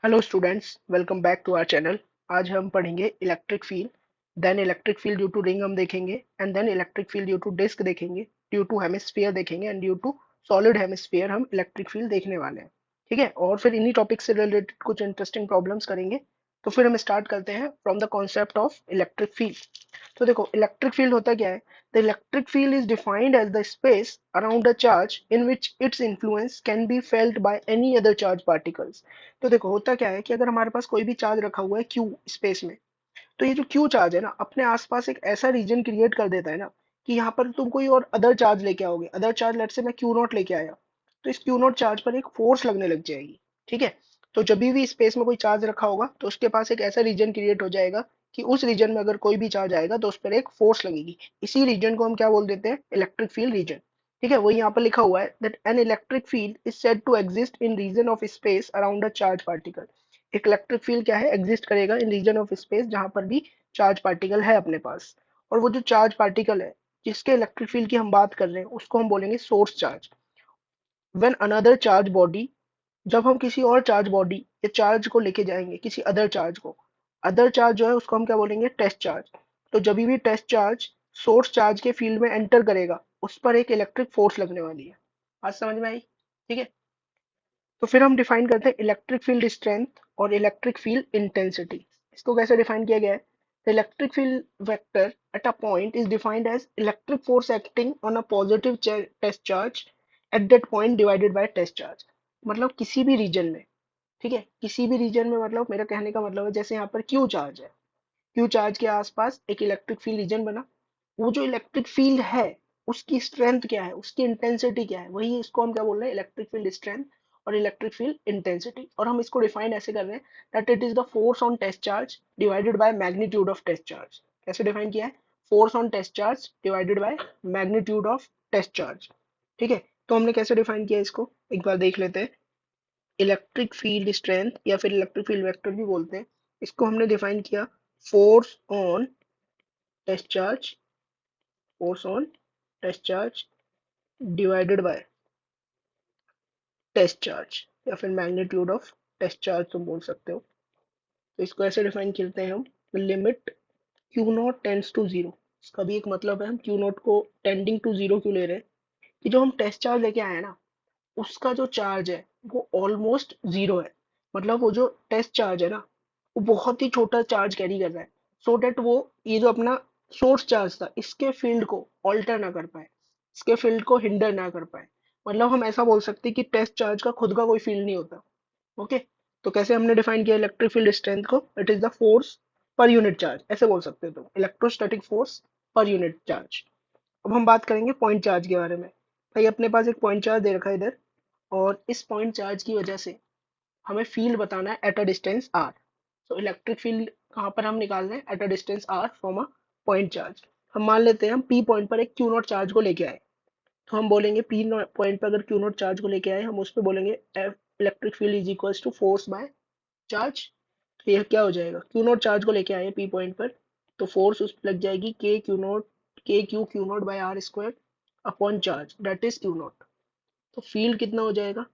Hello students, welcome back to our channel. आज हम पढ़ेंगे electric field, then electric field due to ring हम देखेंगे, and then electric field due to disc देखेंगे, due to hemisphere देखेंगे, and due to solid hemisphere हम electric field देखने वाले हैं। ठीक है, और फिर इन्हीं टॉपिक से रिलेटेड कुछ इंटरेस्टिंग प्रॉब्लम्स करेंगे। तो फिर हम स्टार्ट करते हैं from the concept of electric field. तो देखो, इलेक्ट्रिक फील्ड होता क्या है? The electric field is defined as the space around a charge in which its influence can be felt by any other charge particles. तो देखो, होता क्या है कि अगर हमारे पास कोई भी चार्ज रखा हुआ है क्यू स्पेस में, तो ये जो क्यू चार्ज है ना, अपने आसपास एक ऐसा रीजन क्रिएट कर देता है ना कि यहाँ पर तुम कोई और अदर चार्ज लेके आओगे। अदर चार्ज, लेट से मैं क्यू नॉट लेके आया, तो इस क्यू नॉट चार्ज पर एक फोर्स लगने लग जाएगी। ठीक है, तो जब भी स्पेस में कोई चार्ज रखा होगा तो उसके पास एक ऐसा रीजन क्रिएट हो जाएगा कि उस रीजन में अगर कोई भी चार्ज आएगा तो उस पर एक फोर्स लगेगी। इसी रीजन को हम क्या बोल देते हैं? Electric field region. ठीक है, वही यहाँ पर लिखा हुआ है that an electric field is said to exist in region of space around a charge particle. एक इलेक्ट्रिक फील्ड क्या है? एग्जिस्ट करेगा इन रीजन ऑफ स्पेस जहां पर भी चार्ज पार्टिकल है अपने पास। और वो जो चार्ज पार्टिकल है जिसके इलेक्ट्रिक फील्ड की हम बात कर रहे हैं उसको हम बोलेंगे source charge. When another charge body, जब हम किसी और चार्ज बॉडी या चार्ज को लेके जाएंगे किसी अदर चार्ज को, अदर चार्ज जो है उसको हम क्या बोलेंगे? Test charge. तो जब भी टेस्ट चार्ज सोर्स चार्ज के फील्ड में एंटर करेगा उस पर एक इलेक्ट्रिक फोर्स लगने वाली है। आज समझ में आई? ठीक है, तो फिर हम डिफाइन करते हैं इलेक्ट्रिक फील्ड स्ट्रेंथ और इलेक्ट्रिक फील्ड इंटेंसिटी। इसको कैसे डिफाइन किया गया है? The electric field vector at a point is defined as electric force acting on a positive test charge at that point divided by test charge. मतलब किसी भी reason में, ठीक है, किसी भी रीजन में, मतलब मेरा कहने का मतलब है जैसे यहाँ पर क्यू चार्ज है, क्यू चार्ज के आसपास एक इलेक्ट्रिक फील्ड रीजन बना, वो जो इलेक्ट्रिक फील्ड है उसकी स्ट्रेंथ क्या है, उसकी इंटेंसिटी क्या है, वही इसको हम क्या बोल रहे हैं? इलेक्ट्रिक फील्ड स्ट्रेंथ और इलेक्ट्रिक फील्ड इंटेंसिटी। और हम इसको डिफाइन ऐसे कर रहे हैं that it is the force on test charge divided by magnitude of test charge. कैसे डिफाइन किया है? Force on test charge divided by magnitude of test charge. ठीक है, तो हमने कैसे डिफाइन किया इसको एक बार देख लेते हैं। इलेक्ट्रिक फील्ड स्ट्रेंथ या फिर इलेक्ट्रिक फील्ड वेक्टर भी बोलते हैं, इसको हमने डिफाइन किया force on test charge, force on test charge divided by test charge, या फिर मैग्नीट्यूड ऑफ टेस्ट चार्ज तुम बोल सकते हो। तो इसको ऐसे डिफाइन करते हैं हम, limit q naught tends to zero. इसका भी एक मतलब है, हम क्यू नॉट को टेंडिंग टू जीरो क्यों ले रहे हैं कि जो हम टेस्ट चार्ज लेके आए हैं ना, उसका जो चार्ज है वो ऑलमोस्ट जीरो है। मतलब वो जो टेस्ट चार्ज है ना, वो बहुत ही छोटा चार्ज कैरी कर रहा है, सो so डेट वो ये जो अपना सोर्स चार्ज था इसके फील्ड को ऑल्टर ना कर पाए, इसके फील्ड को हिंडर ना कर पाए। मतलब हम ऐसा बोल सकते हैं कि टेस्ट चार्ज का खुद का कोई फील्ड नहीं होता। ओके, तो कैसे हमने डिफाइन किया इलेक्ट्रिक फील्ड स्ट्रेंथ को? It is the force per unit charge, ऐसे बोल सकते हो तुम, electrostatic force per unit charge. अब हम बात करेंगे पॉइंट चार्ज के बारे में। भाई अपने पास एक पॉइंट चार्ज दे रखा है इधर, और इस पॉइंट चार्ज की वजह से हमें फील्ड बताना है एट अ डिस्टेंस आर। तो इलेक्ट्रिक फील्ड कहाँ पर हम निकाल रहे हैं? At a distance r from a point charge. हम मान लेते हैं हम पी पॉइंट पर एक क्यू नॉट चार्ज को लेके आए, तो हम बोलेंगे पी पॉइंट पर अगर क्यू नॉट चार्ज को लेके आए, हम उस पर बोलेंगे electric field is equals to force by charge. तो ये क्या हो जाएगा? क्यू नॉट चार्ज को लेके आए पी पॉइंट पर, तो फोर्स उस पर लग जाएगी k q naught, k q naught by are square upon charge, that is q naught. तो फील्ड कितना हो जाएगा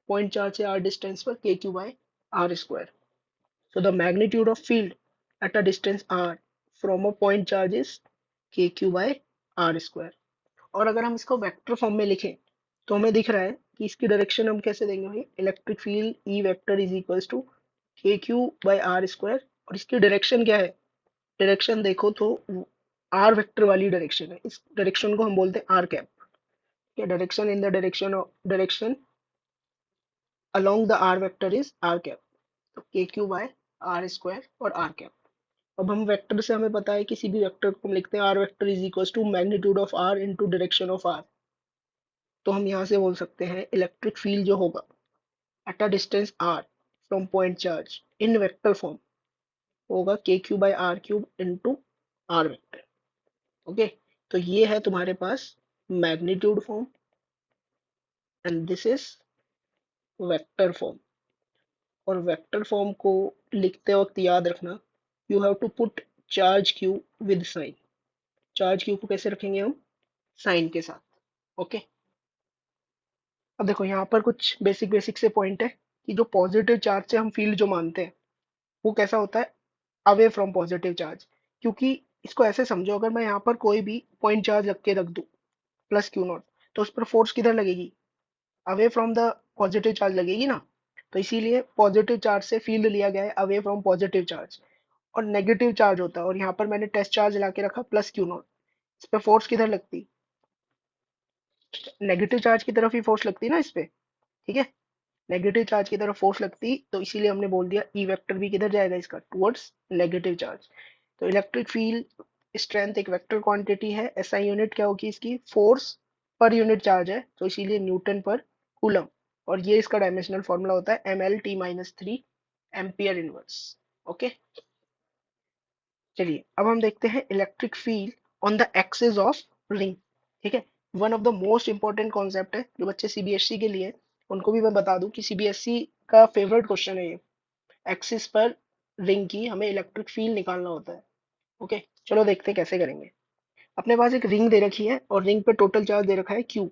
पॉइंट चार्ज से आर डिस्टेंस पर? K q by are square. So the magnitude of field at a distance r from a point charge is kq by r square। और अगर हम इसको वेक्टर फॉर्म में लिखें तो हमें दिख रहा है कि इसकी डायरेक्शन हम कैसे देंगे भाई? Electric field E vector is equals to k q by r square. और इसकी डायरेक्शन क्या है? डायरेक्शन देखो तो आर वेक्टर वाली डायरेक्शन है, इस डायरेक्शन को हम बोलते हैं आर कैप। क्या direction in the direction along the r vector is r cap। तो K q by are square और आर कैप। अब हम वेक्टर से हमें पता है किसी भी वेक्टर को हम लिखते हैं r vector is equal to magnitude of r into direction of r. तो हम यहाँ से बोल सकते हैं इलेक्ट्रिक फील्ड जो होगा at a distance r from point charge in vector form होगा k q by r cube into r vector. Okay, तो ये है तुम्हारे पास magnitude form and this is vector form. और वेक्टर फॉर्म को लिखते वक्त याद रखना, you have to put charge q with sign. Charge q को कैसे रखेंगे हम? साइन के साथ। ओके, अब देखो यहाँ पर कुछ बेसिक बेसिक से पॉइंट है कि जो पॉजिटिव चार्ज से हम फील्ड जो मानते हैं वो कैसा होता है, अवे फ्रॉम पॉजिटिव चार्ज। क्योंकि इसको ऐसे समझो, अगर मैं यहाँ पर कोई भी पॉइंट चार्ज रख के रख दूं प्लस क्यू नॉट, तो उस पर फोर्स किधर लगेगी, away from the positive charge लगेगी ना। तो इसीलिए पॉजिटिव चार्ज से फील्ड लिया गया है अवे फ्रॉम पॉजिटिव चार्ज, और नेगेटिव चार्ज होता है, और यहाँ पर मैंने टेस्ट चार्ज ला के रखा प्लस क्यू नॉट। इस पे फोर्स किधर लगती, नेगेटिव चार्ज की तरफ ही फोर्स लगती ना इस पे, ठीक है। नेगेटिव चार्ज की तरफ फोर्स लगती, तो इसीलिए हमने बोल दिया ई वेक्टर भी किधर जाएगा इसका, टुवर्ड्स नेगेटिव चार्ज। तो इलेक्ट्रिक फील्ड स्ट्रेंथ एक वेक्टर क्वांटिटी है, एसआई यूनिट क्या होगी इसकी, फोर्स पर यूनिट चार्ज है, तो इसीलिए न्यूटन पर कूलम। और ये इसका डायमेंशनल फॉर्मूला होता है ml t-3 ampere inverse. Okay, चलिए अब हम देखते हैं electric field on the axis of ring. ठीक है, one of the most important concept है जो बच्चे सीबीएसई के लिए, उनको भी मैं बता दूं कि सीबीएसई का फेवरेट क्वेश्चन है ये। एक्सिस पर रिंग की हमें इलेक्ट्रिक फील्ड निकालना होता है। ओके, चलो देखते हैं कैसे करेंगे। अपने पास एक रिंग दे रखी है और रिंग पे टोटल चार्ज दे रखा है क्यू,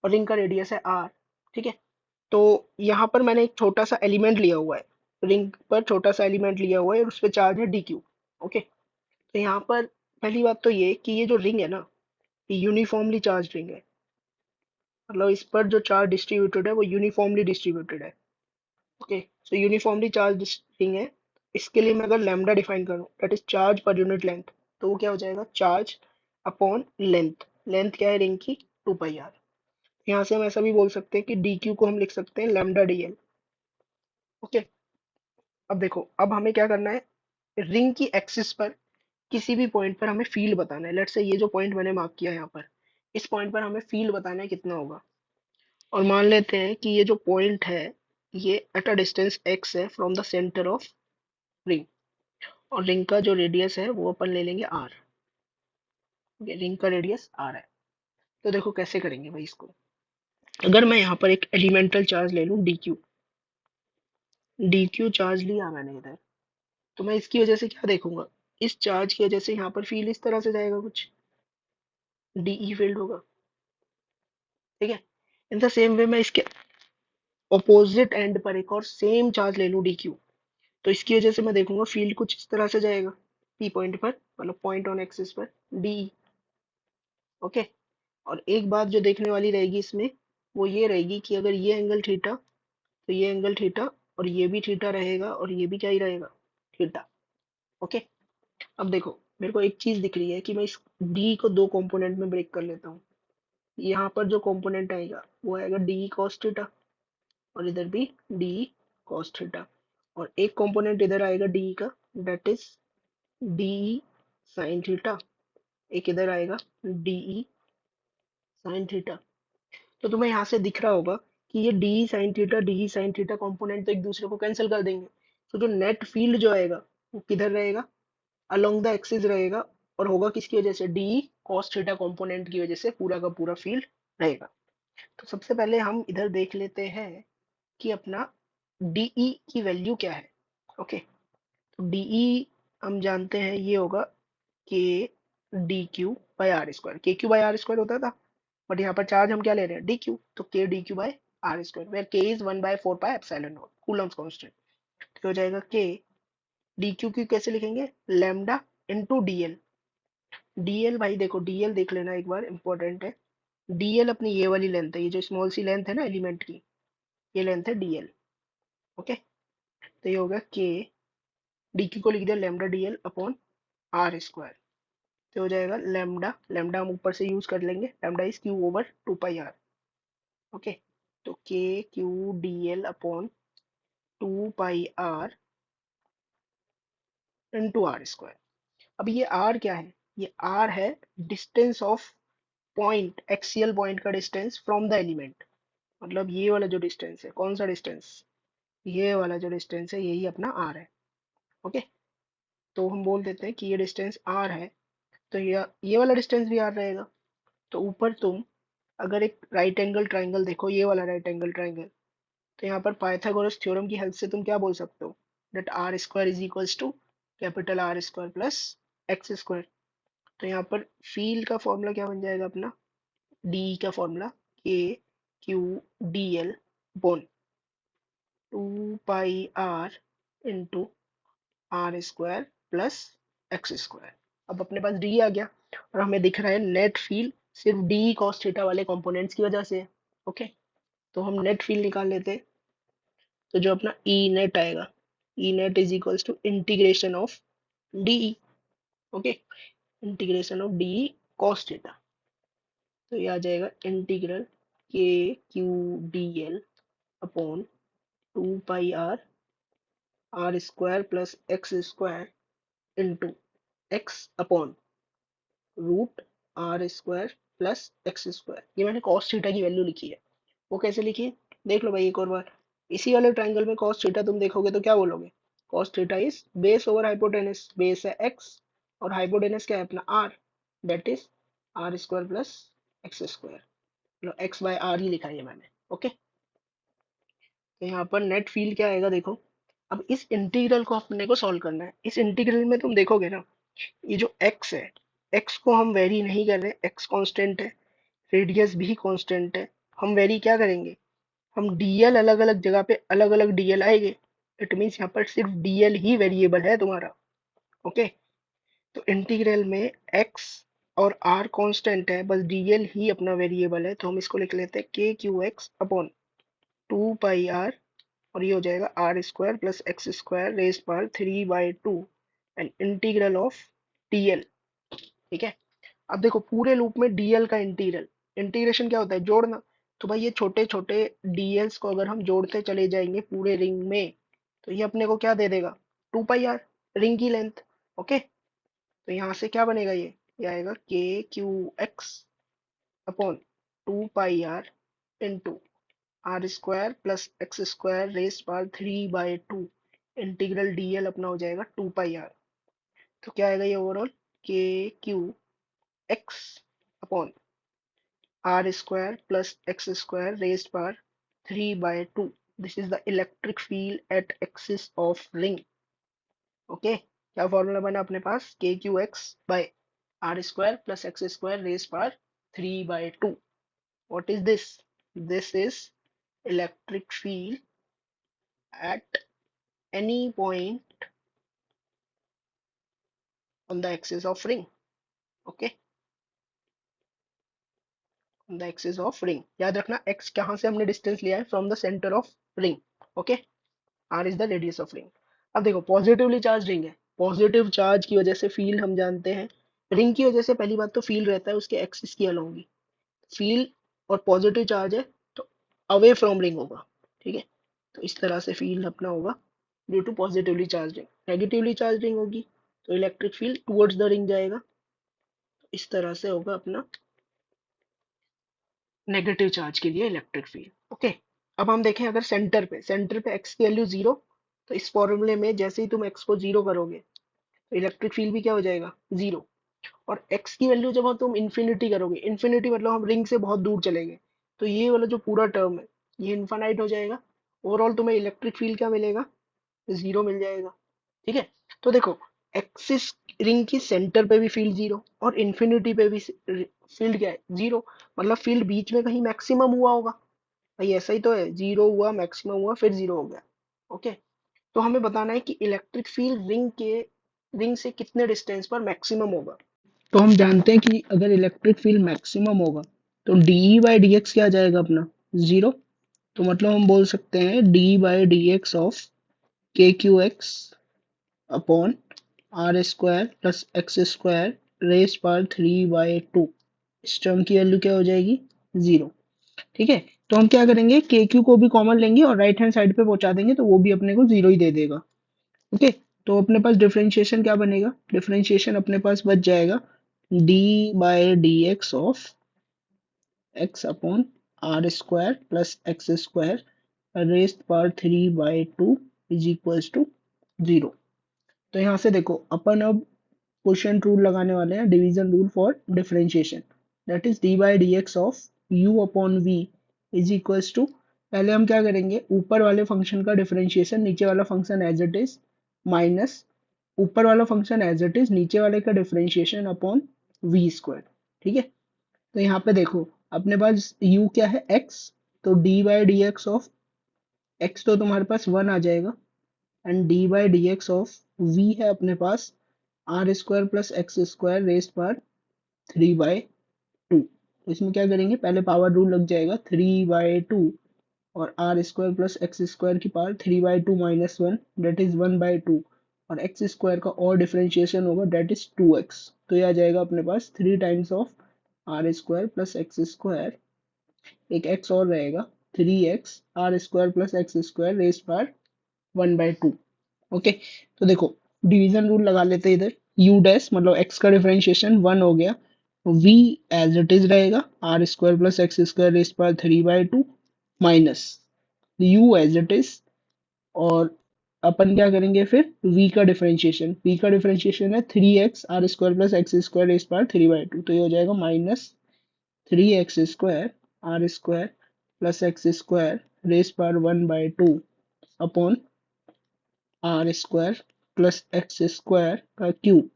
और रिंग का रेडियस है आर। ठीक है, तो यहाँ पर मैंने एक छोटा सा एलिमेंट लिया हुआ है, रिंग पर छोटा सा एलिमेंट लिया हुआ है और उस पर चार्ज है डी क्यू। ओके, तो यहाँ पर पहली बात तो ये कि ये जो रिंग है ना, ये यूनिफॉर्मली चार्ज रिंग है, मतलब इस पर जो चार्ज डिस्ट्रीब्यूटेड है वो यूनिफॉर्मली डिस्ट्रीब्यूटेड है। ओके, सो यूनिफॉर्मली चार्ज रिंग है। इसके लिए मैं अगर लैम्डा डिफाइन करूँ, that is charge per unit length, तो वो क्या हो जाएगा, चार्ज अपॉन लेंथ। लेंथ क्या है रिंग की, 2 पाई आर। यहाँ से हम ऐसा भी बोल सकते हैं कि डी क्यू को हम लिख सकते हैं लैम्डा डी एल। ओके, अब देखो, अब हमें क्या करना है, रिंग की एक्सिस पर किसी भी पॉइंट पर हमें फील्ड बताना है। लेट्स से ये जो पॉइंट मैंने मार्क किया है यहाँ पर, इस पॉइंट पर हमें फील्ड बताना है कितना होगा। और मान लेते हैं कि ये जो पॉइंट है ये एट अ डिस्टेंस x है from the centre of ring, और रिंग का जो रेडियस है वो अपन ले लेंगे r। रिंग का रेडियस r है। तो देखो कैसे करेंगे भाई इसको। अगर मैं यहाँ पर एक एलिमेंटल चार्ज ले लूँ डी क्यू चार्ज लिया मैंने इधर, तो मैं इसकी वजह से क्या देखूंगा, इस चार्ज की वजह से यहाँ पर फील्ड इस तरह से जाएगा, कुछ डीई फील्ड होगा। ठीक है, इन द सेम वे मैं इसके ऑपोजिट एंड पर एक और सेम चार्ज ले लूँ डी क्यू, तो इसकी वजह से मैं देखूंगा फील्ड कुछ इस तरह से जाएगा, पी पॉइंट पर, मतलब पॉइंट ऑन एक्सिस पर डी। ओके, और एक बात जो देखने वाली रहेगी इसमें, वो ये रहेगी कि अगर ये एंगल थीटा, तो ये एंगल थीटा, और ये भी थीटा रहेगा, और ये भी क्या ही रहेगा, थीटा। ओके, अब देखो मेरे को एक चीज दिख रही है कि मैं इस डी को दो कंपोनेंट में ब्रेक कर लेता हूँ। यहाँ पर जो कंपोनेंट आएगा वो आएगा डी कॉस थीटा, और इधर भी डी कॉस थीटा, और एक कंपोनेंट इधर आएगा डी का, that is D sine theta. एक इधर आएगा डी साइन थीटा। तो तुम्हें यहाँ से दिख रहा होगा कि ये डी साइन थीटा कंपोनेंट तो एक दूसरे को कैंसिल कर देंगे। तो जो नेट फील्ड जो आएगा वो किधर रहेगा, अलोंग द एक्सिस रहेगा, और होगा किसकी वजह से, डी कॉस थीटा कंपोनेंट की वजह से पूरा का पूरा फील्ड रहेगा। तो सबसे पहले हम इधर देख लेते हैं कि अपना डीई की वैल्यू क्या है। ओके, तो डीई हम जानते हैं ये होगा के D q by r square. K q by r square होता था, बट यहाँ पर चार्ज हम क्या ले रहे हैं, डी क्यू, तो k D q by r square, where k is 1/4 pi epsilon naught coulomb's constant. तो हो जाएगा के डी क्यू की कैसे लिखेंगे, लैम्डा इनटू डीएल। डीएल भाई देखो, डीएल देख लेना एक बार, इंपॉर्टेंट है। डीएल अपनी ये वाली लेंथ है, ये जो स्मॉल सी लेंथ है ना एलिमेंट की, ये लेंथ है डीएल। ओके, तो ये होगा के डी क्यू को लिख दिया lambda d l upon are square. तो हो जाएगा लैम्डा, लैम्डा हम ऊपर से यूज कर लेंगे, lambda is Q over 2 pi R. Okay, तो K Q D L upon 2 pi are into are square. अब ये आर क्या है, ये आर है distance of point, axial point का डिस्टेंस फ्रॉम द एलिमेंट। मतलब ये वाला जो डिस्टेंस है, कौन सा डिस्टेंस, ये वाला जो डिस्टेंस है यही अपना आर है। ओके, तो हम बोल देते हैं कि ये डिस्टेंस आर है, तो ये वाला डिस्टेंस भी आर रहेगा। तो ऊपर तुम अगर एक राइट एंगल ट्राइंगल देखो, ये वाला राइट एंगल ट्राइंगल, तो यहाँ पर पाइथागोरस थ्योरम की हेल्प से तुम क्या बोल सकते हो, that R square is equals to capital R square plus x square. तो यहाँ पर फील्ड का फॉर्मूला क्या बन जाएगा अपना, डी का फॉर्मूला के क्यू डी एल बॉन 2 pi are into are square plus x square. अब अपने पास डी आ गया और हमें दिख रहा है नेट फील्ड सिर्फ डी कॉस थीटा वाले कंपोनेंट्स की वजह से। ओके, तो हम नेट फील्ड निकाल लेते हैं। तो जो अपना ई नेट आएगा, E net is equals to integration of d. Okay, integration of D cos theta. तो ये आ जाएगा integral k Q D L upon 2 pi are square plus x square into x upon root are square plus x square. ये मैंने cos theta की value लिखी है। वो कैसे लिखी है देख लो भाई एक और बार। इसी वाले ट्रायंगल में कॉस थीटा तुम देखोगे तो क्या बोलोगे? Cos theta is base over hypotenuse. Base है एक्स और हाइपोटेनस क्या है अपना r, that is are square plus x square. लो एक्स बाय आर ही लिखा है ये मैंने। ओके, तो यहाँ पर नेट फील्ड क्या आएगा देखो। अब इस इंटीग्रल को अपने को सॉल्व करना है। इस इंटीग्रल में तुम देखोगे ना, ये जो x है, x को हम वेरी नहीं कर रहे, x कांस्टेंट है, रेडियस भी कांस्टेंट है। हम वेरी क्या करेंगे? हम डीएल अलग अलग जगह पे अलग अलग डीएल आएंगे। इट मीन्स यहाँ पर सिर्फ डीएल ही वेरिएबल है तुम्हारा। ओके, तो इंटीग्रल में x और r कांस्टेंट है, बस डीएल ही अपना वेरिएबल है। तो हम इसको लिख लेते हैं K Q x upon 2 pi R, और ये हो जाएगा R square plus x square raise power 3/2 and integral of DL. ठीक है, अब देखो पूरे लूप में डीएल का इंटीग्रल, इंटीग्रेशन क्या होता है? जोड़ना। तो भाई ये छोटे छोटे डीएल्स को अगर हम जोड़ते चले जाएंगे पूरे रिंग में, तो ये अपने को क्या दे देगा? 2 पाई आर, रिंग की लेंथ। ओके, तो यहाँ से क्या बनेगा? ये आएगा K Q x upon 2 pi are into are square plus x square raise power 3/2 integral DL अपना हो जाएगा 2 पाई आर। तो क्या आएगा ये overall? K Q x upon are square plus x square raise power 3/2। This is the electric field at axis of ring. Okay, क्या formula बना अपने पास? K Q X by are square plus x square raise power 3/2। What is this? This is electric field at any point on the axis of ring. Okay, on the axis of ring। याद रखना x कहाँ से हमने distance लिया है? From the centre of ring. Okay, r is the radius of ring. अब देखो positively charge ring है, पॉजिटिव चार्ज की वजह से फील्ड हम जानते हैं। रिंग की वजह से पहली बात तो फील्ड रहता है उसके एक्सिस की अलोंग ही। फील्ड और पॉजिटिव चार्ज है तो अवे फ्रॉम रिंग होगा। ठीक है, तो इस तरह से फील्ड अपना होगा due to positively charge ring. Negatively charge ring होगी तो electric field towards the ring जाएगा। इस तरह से होगा अपना नेगेटिव चार्ज के लिए इलेक्ट्रिक फील्ड। ओके, अब हम देखें अगर सेंटर पे एक्स की वैल्यू जीरो, तो इस फॉर्मूले में जैसे ही तुम एक्स को जीरो करोगे तो इलेक्ट्रिक फील्ड भी क्या हो जाएगा? जीरो। और एक्स की वैल्यू जब तुम इन्फिनिटी करोगे, इन्फिनिटी मतलब हम रिंग से बहुत दूर चले गए, तो ये वाला जो पूरा टर्म है ये इनफाइनाइट हो जाएगा। ओवरऑल तुम्हें इलेक्ट्रिक फील्ड क्या मिलेगा? जीरो मिल जाएगा। ठीक है, तो देखो एक्सिस रिंग की सेंटर पे भी फील्ड जीरो और इन्फिनिटी पे भी फील्ड क्या है? जीरो। मतलब फील्ड बीच में कहीं मैक्सिमम हुआ होगा। भाई ऐसा ही तो है, जीरो हुआ, मैक्सिमम हुआ, फिर जीरो हो गया। ओके, तो हमें बताना है कि इलेक्ट्रिक फील्ड रिंग से कितने डिस्टेंस पर मैक्सिमम होगा। तो हम जानते हैं कि अगर इलेक्ट्रिक फील्ड मैक्सिमम होगा तो डी बाई डी एक्स क्या आ जाएगा अपना? जीरो। तो मतलब हम बोल सकते हैं d by D x of k Q x upon are square plus x square raise पर 3/2। इस टर्म की वैल्यू क्या हो जाएगी? जीरो। ठीक है, तो हम क्या करेंगे? के क्यू को भी कॉमन लेंगे और राइट हैंड साइड पे पहुंचा देंगे तो वो भी अपने को जीरो ही दे देगा। ओके, तो अपने पास डिफरेंशिएशन क्या बनेगा? डिफरेंशिएशन अपने पास बच जाएगा D by D x of X upon are square plus x square raised power 3/2 is equals to zero. तो यहाँ से देखो अपन अब क्वोशिएंट रूल लगाने वाले हैं, division rule for differentiation. That is D by D x of U upon V is equals to, पहले हम क्या करेंगे? ऊपर वाले फंक्शन का डिफरेंशिएशन, नीचे वाला function as it is, minus ऊपर वाला फंक्शन एज इट इज, नीचे वाले का डिफरेंशिएशन अपॉन वी स्क्वायर। ठीक है, तो यहाँ पे देखो अपने पास u क्या है? x। तो d by D x of x तो तुम्हारे पास 1 आ जाएगा and d by D x of v है अपने पास r square plus x square raised पर 3/2। तो इसमें क्या करेंगे, पहले पावर रूल लग जाएगा 3/2 और are square plus x square की पावर 3/2 माइनस 1 डेट इज 1/2 और एक्स स्क्वायर का और डिफरेंशिएशन होगा डेट इज 2x। तो ये आ जाएगा अपने पास 3 times of R square plus x square, एक x और रहेगा 3x R square plus x square raise पर 1/2। ओके, तो देखो डिवीजन रूल लगा लेते हैं इधर, u डैश मतलब x का डिफरेंशिएशन 1 हो गया, v एज इट इज रहेगा R square plus x square raise पर 3/2 minus u as it is, और अपन क्या करेंगे फिर v का डिफरेंशिएशन है 3x R square plus x square raise पर 3/2, तो ये हो जाएगा minus 3x square are square plus x square raise पर 1/2 upon are square plus x square का क्यूब।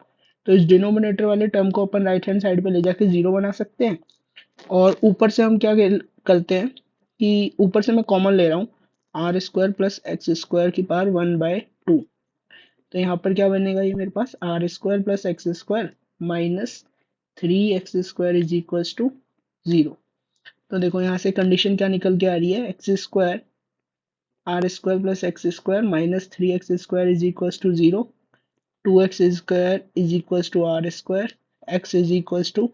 तो इस डिनोमिनेटर वाले टर्म को अपन राइट हैंड साइड पे ले जाके जीरो बना सकते हैं, और ऊपर से हम क्या करते हैं कि ऊपर से मैं कॉमन ले रहा हूँ r square plus x square की पावर 1/2। तो यहाँ पर क्या बनेगा, ये मेरे पास r square plus x square minus 3x square is equals to 0। तो देखो यहाँ से कंडीशन क्या निकल के आ रही है, X square are square plus x square minus 3x square is equals to 0, 2x square is equals to R square, x is equals to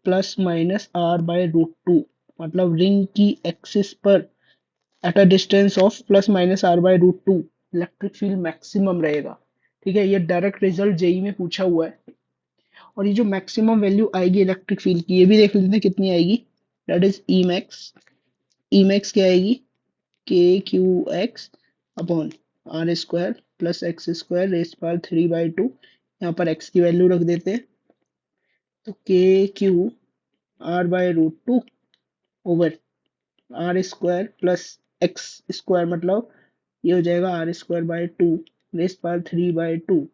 plus minus r/√2, मतलब रिंग की एक्सिस पर at a distance of plus minus r/√2 electric field maximum रहेगा। ठीक है, ये direct result JEE में पूछा हुआ है, और ये जो मैक्सिमम वैल्यू आएगी इलेक्ट्रिक फील्ड की, ये भी देख लेते हैं कितनी आएगी, that is E max. E max क्या आएगी, K Q x upon are square plus x square raised power 3/2, यहाँ पर x की वैल्यू रख देते हैं, तो K Q r/√2 over R square plus x square, मतलब ये हो जाएगा R square by 2 raised power 3/2,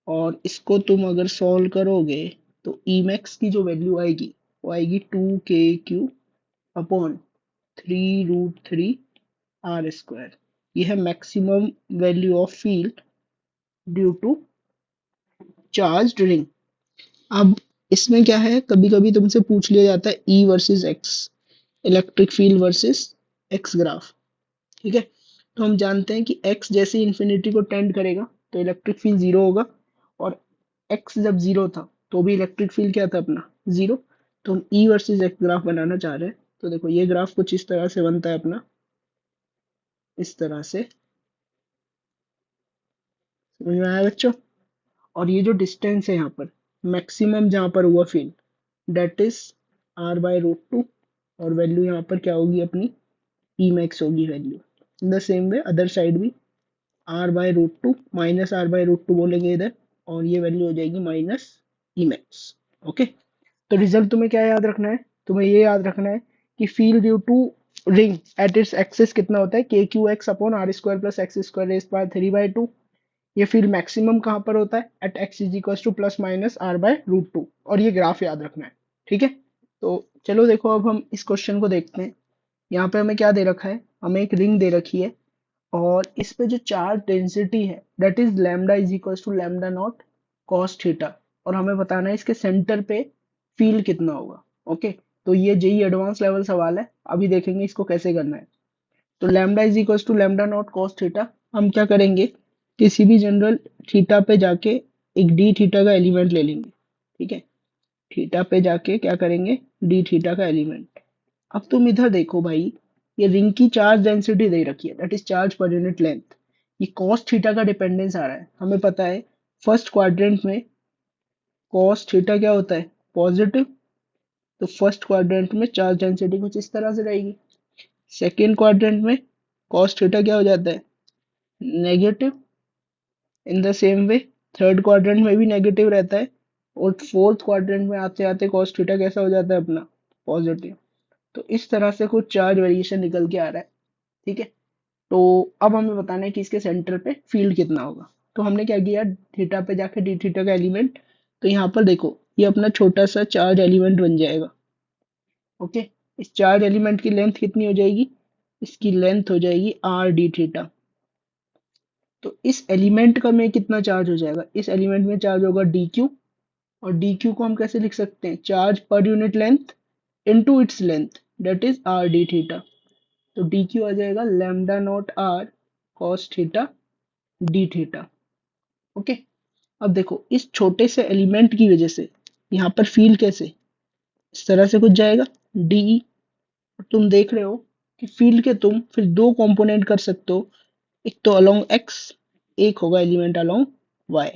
और इसको तुम अगर सॉल्व करोगे तो ई मैक्स की जो वैल्यू आएगी वो आएगी 2k³ अपॉन 3√3 आर स्क्वायर। ये है maximum value of field due to charge ring. अब इसमें क्या है, कभी कभी तुमसे पूछ लिया जाता है E versus x, electric field versus x graph. ठीक है, तो हम जानते हैं कि एक्स जैसे इन्फिनिटी को टेंड करेगा तो इलेक्ट्रिक फील्ड जीरो होगा, और एक्स जब जीरो था तो भी इलेक्ट्रिक फील्ड क्या था अपना, जीरो। तो हम ई वर्सेस एक्स ग्राफ बनाना चाह रहे हैं, तो देखो ये ग्राफ कुछ इस तरह से बनता है अपना, इस तरह से, समझ में आया बच्चों। और ये जो डिस्टेंस है यहाँ पर मैक्सिमम जहाँ पर हुआ फील्ड डेट इज r/√2, और वैल्यू यहाँ पर क्या होगी अपनी, ई मैक्स होगी value. In the same way other side भी r/√2 माइनस r/√2 बोलेंगे इधर, और ये वैल्यू हो जाएगी माइनस ई मैक्स। ओके, तो रिजल्ट तुम्हें क्या याद रखना है, तुम्हें ये याद रखना है कि field due to ring at its axis कितना होता है, K Q x upon are square plus x square raise power 3/2। ये फील्ड मैक्सिमम कहाँ पर होता है, at X is equal to plus minus r/√2, और ये ग्राफ याद रखना है। ठीक है, तो चलो देखो अब हम इस क्वेश्चन को देखते हैं। यहाँ पे हमें क्या दे रखा है, हमें एक रिंग दे रखी है, और इस पे जो चार्ज डेंसिटी है that is lambda is equal to lambda not cos theta, और हमें बताना है इसके सेंटर पे फील्ड कितना होगा। ओके, तो ये जेई एडवांस लेवल सवाल है, अभी देखेंगे इसको कैसे करना है। तो lambda is equal to lambda not cos theta, हम क्या करेंगे, किसी भी जनरल थीटा पे जाके एक डी थीटा का एलिमेंट ले लेंगे। ठीक है, थीटा पे जाके क्या करेंगे, डी थीटा का एलिमेंट। अब तुम इधर देखो भाई, ये रिंग की चार्ज डेंसिटी दे रखी है that is charge per unit length, ये कॉस थीटा का डिपेंडेंस आ रहा है, हमें पता है फर्स्ट क्वाड्रेंट में कॉस थीटा क्या होता है, पॉजिटिव। तो फर्स्ट क्वाड्रेंट में चार्ज डेंसिटी कुछ इस तरह से रहेगी, सेकेंड क्वाड्रेंट में कॉस थीटा क्या हो जाता है, negative. In the same way third quadrant में भी नेगेटिव रहता है, और फोर्थ क्वाड्रेंट में आते आते कॉस थीटा कैसा हो जाता है अपना, पॉजिटिव। तो इस तरह से कुछ चार्ज वेरिएशन निकल के आ रहा है। ठीक है, तो अब हमें बताना है कि इसके सेंटर पे फील्ड कितना होगा। तो हमने क्या किया, थीटा पे जाके डी थीटा का एलिमेंट, तो यहाँ पर देखो ये अपना छोटा सा चार्ज एलिमेंट बन जाएगा। ओके, इस चार्ज एलिमेंट की लेंथ कितनी हो जाएगी, इसकी लेंथ हो जाएगी आर डी थीटा। तो इस एलिमेंट का में कितना चार्ज हो जाएगा, इस एलिमेंट में चार्ज होगा डी क्यू, और डी क्यू को हम कैसे लिख सकते हैं, charge per unit length into its length, that is R D theta. तो डी क्यू आ जाएगा lambda not R cos theta D theta. Okay, अब देखो इस छोटे से एलिमेंट की वजह से यहाँ पर फील्ड कैसे इस तरह से कुछ जाएगा डीई। तुम देख रहे हो कि फील्ड के तुम फिर दो कंपोनेंट कर सकते हो, एक तो अलोंग एक्स, एक होगा element along Y.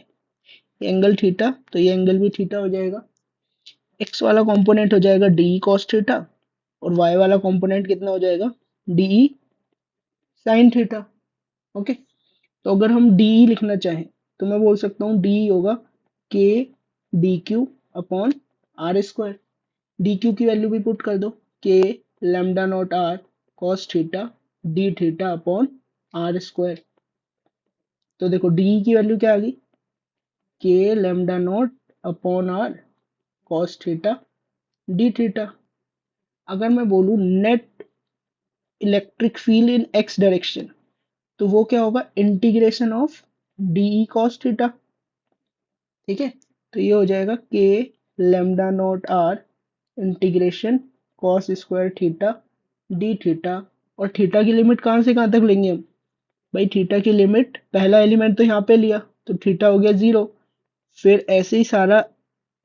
Angle theta, तो ये एंगल भी थीटा हो जाएगा। एक्स वाला कंपोनेंट हो जाएगा डीई कॉस थीटा, और वाई वाला कंपोनेंट कितना हो जाएगा डीई साइन थीटा। ओके, तो अगर हम डीई लिखना चाहें तो मैं बोल सकता हूँ डीई होगा के D Q upon are square. D Q की वैल्यू भी पुट कर दो, K lambda not R cos theta D theta upon are square. तो देखो डी की वैल्यू क्या आ गई, K lambda not upon R cos theta D theta. अगर मैं बोलूँ net electric field in X direction, तो वो क्या होगा integration of D cos theta. ठीक है, तो ये हो जाएगा K lambda not R integration cos square theta D theta. और थीटा की लिमिट कहाँ से कहाँ तक लेंगे हम, भाई थीटा की लिमिट पहला एलिमेंट तो यहाँ पे लिया तो थीटा हो गया 0, फिर ऐसे ही सारा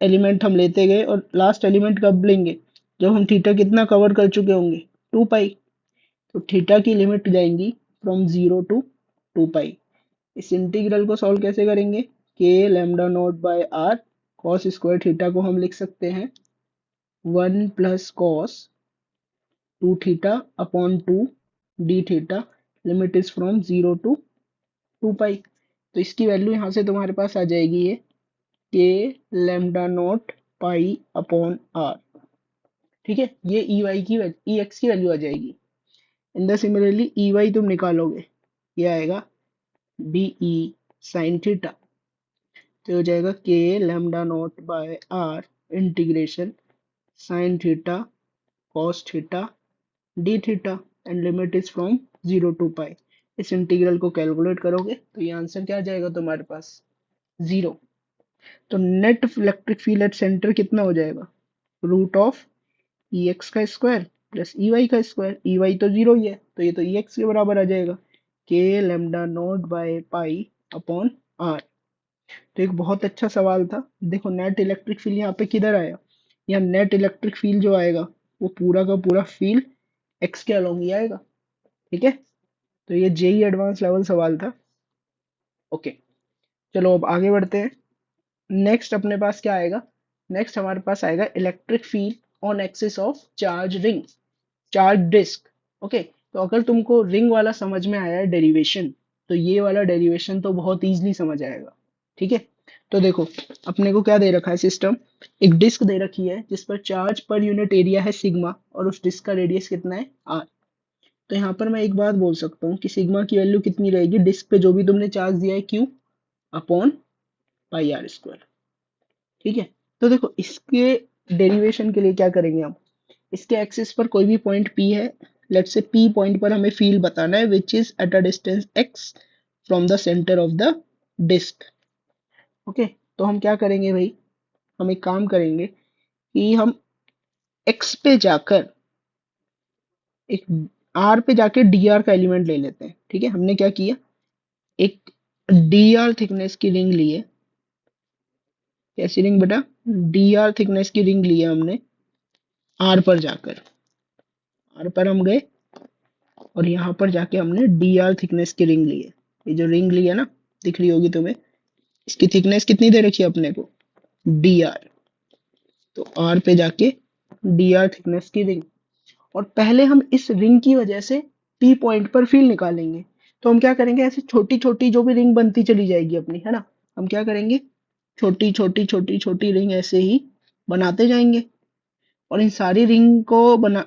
एलिमेंट हम लेते गए और लास्ट एलिमेंट कब लेंगे, जब हम थीटा कितना कवर कर चुके होंगे 2 पाई। तो थीटा की लिमिट जाएंगी फ्रॉम 0 to 2 पाई। इस इंटीग्रल को सॉल्व कैसे करेंगे, K lambda not by R cos square theta को हम लिख सकते हैं 1 + cos 2 theta upon 2 D theta, limit is from 0 to 2 pi. तो इसकी वैल्यू यहाँ से तुम्हारे पास आ जाएगी ये K lambda not pi upon R. ठीक है, ये ई वाई की ई एक्स की वैल्यू आ जाएगी। In the similarly E Y तुम निकालोगे, ये आएगा डी ई साइन थीटा। तो हो जाएगा K lambda not by R integration sine theta cos theta D theta, and limit is from 0 to 2 pi. इस इंटीग्रल को कैलकुलेट करोगे तो ये आंसर क्या आ जाएगा तुम्हारे पास 0। तो net electric field at centre कितना हो जाएगा, रूट ऑफ ई एक्स का स्क्वायर प्लस ई वाई का स्क्वायर। ई वाई तो 0 ही है तो ये तो ई एक्स के बराबर आ जाएगा, K lambda not by pi upon R. तो एक बहुत अच्छा सवाल था। देखो नेट इलेक्ट्रिक फील्ड यहाँ पे किधर आया, यहाँ नेट इलेक्ट्रिक फील्ड जो आएगा वो पूरा का पूरा फील्ड एक्स के अलोंग ही आएगा। ठीक है, तो ये जेई एडवांस लेवल सवाल था। ओके, चलो अब आगे बढ़ते हैं। नेक्स्ट अपने पास क्या आएगा, नेक्स्ट हमारे पास आएगा electric field on axis of charge ring, charge disc. Okay, तो अगर तुमको रिंग वाला समझ में आया है डेरिवेशन, तो ये वाला डेरिवेशन तो बहुत इजीली समझ आएगा। ठीक है, तो देखो अपने को क्या दे रखा है सिस्टम, एक डिस्क दे रखी है जिस पर चार्ज पर यूनिट एरिया है सिग्मा, और उस डिस्क का रेडियस कितना है आर। तो यहाँ पर मैं एक बात बोल सकता हूँ कि सिग्मा की वैल्यू कितनी रहेगी, डिस्क पे जो भी तुमने चार्ज दिया है Q upon pi are square. ठीक है, तो देखो इसके डेरिवेशन के लिए क्या करेंगे हम, इसके एक्सिस पर कोई भी पॉइंट P है, लेट्स से P पॉइंट पर हमें फील्ड बताना है which is at a distance x from the centre of the disc. Okay, तो हम क्या करेंगे भाई, हम एक काम करेंगे कि हम x पे जाकर एक r पे जाके dr का एलिमेंट ले लेते हैं। ठीक है, हमने क्या किया, एक dr थिकनेस की रिंग ली है। कैसी रिंग बेटा, dr थिकनेस की रिंग ली है हमने r पर जाकर, r पर हम गए और यहाँ पर जाके हमने dr थिकनेस की रिंग ली है। ये जो रिंग ली है ना, दिख रही होगी तुम्हें, इसकी थिकनेस कितनी दे रखी है अपने को dr। तो r पे जाके dr थिकनेस की रिंग, और पहले हम इस रिंग की वजह से P पॉइंट पर फील्ड निकालेंगे। तो हम क्या करेंगे, ऐसे छोटी छोटी जो भी रिंग बनती चली जाएगी अपनी, है ना, हम क्या करेंगे छोटी छोटी छोटी छोटी रिंग ऐसे ही बनाते जाएंगे, और इन सारी रिंग को बना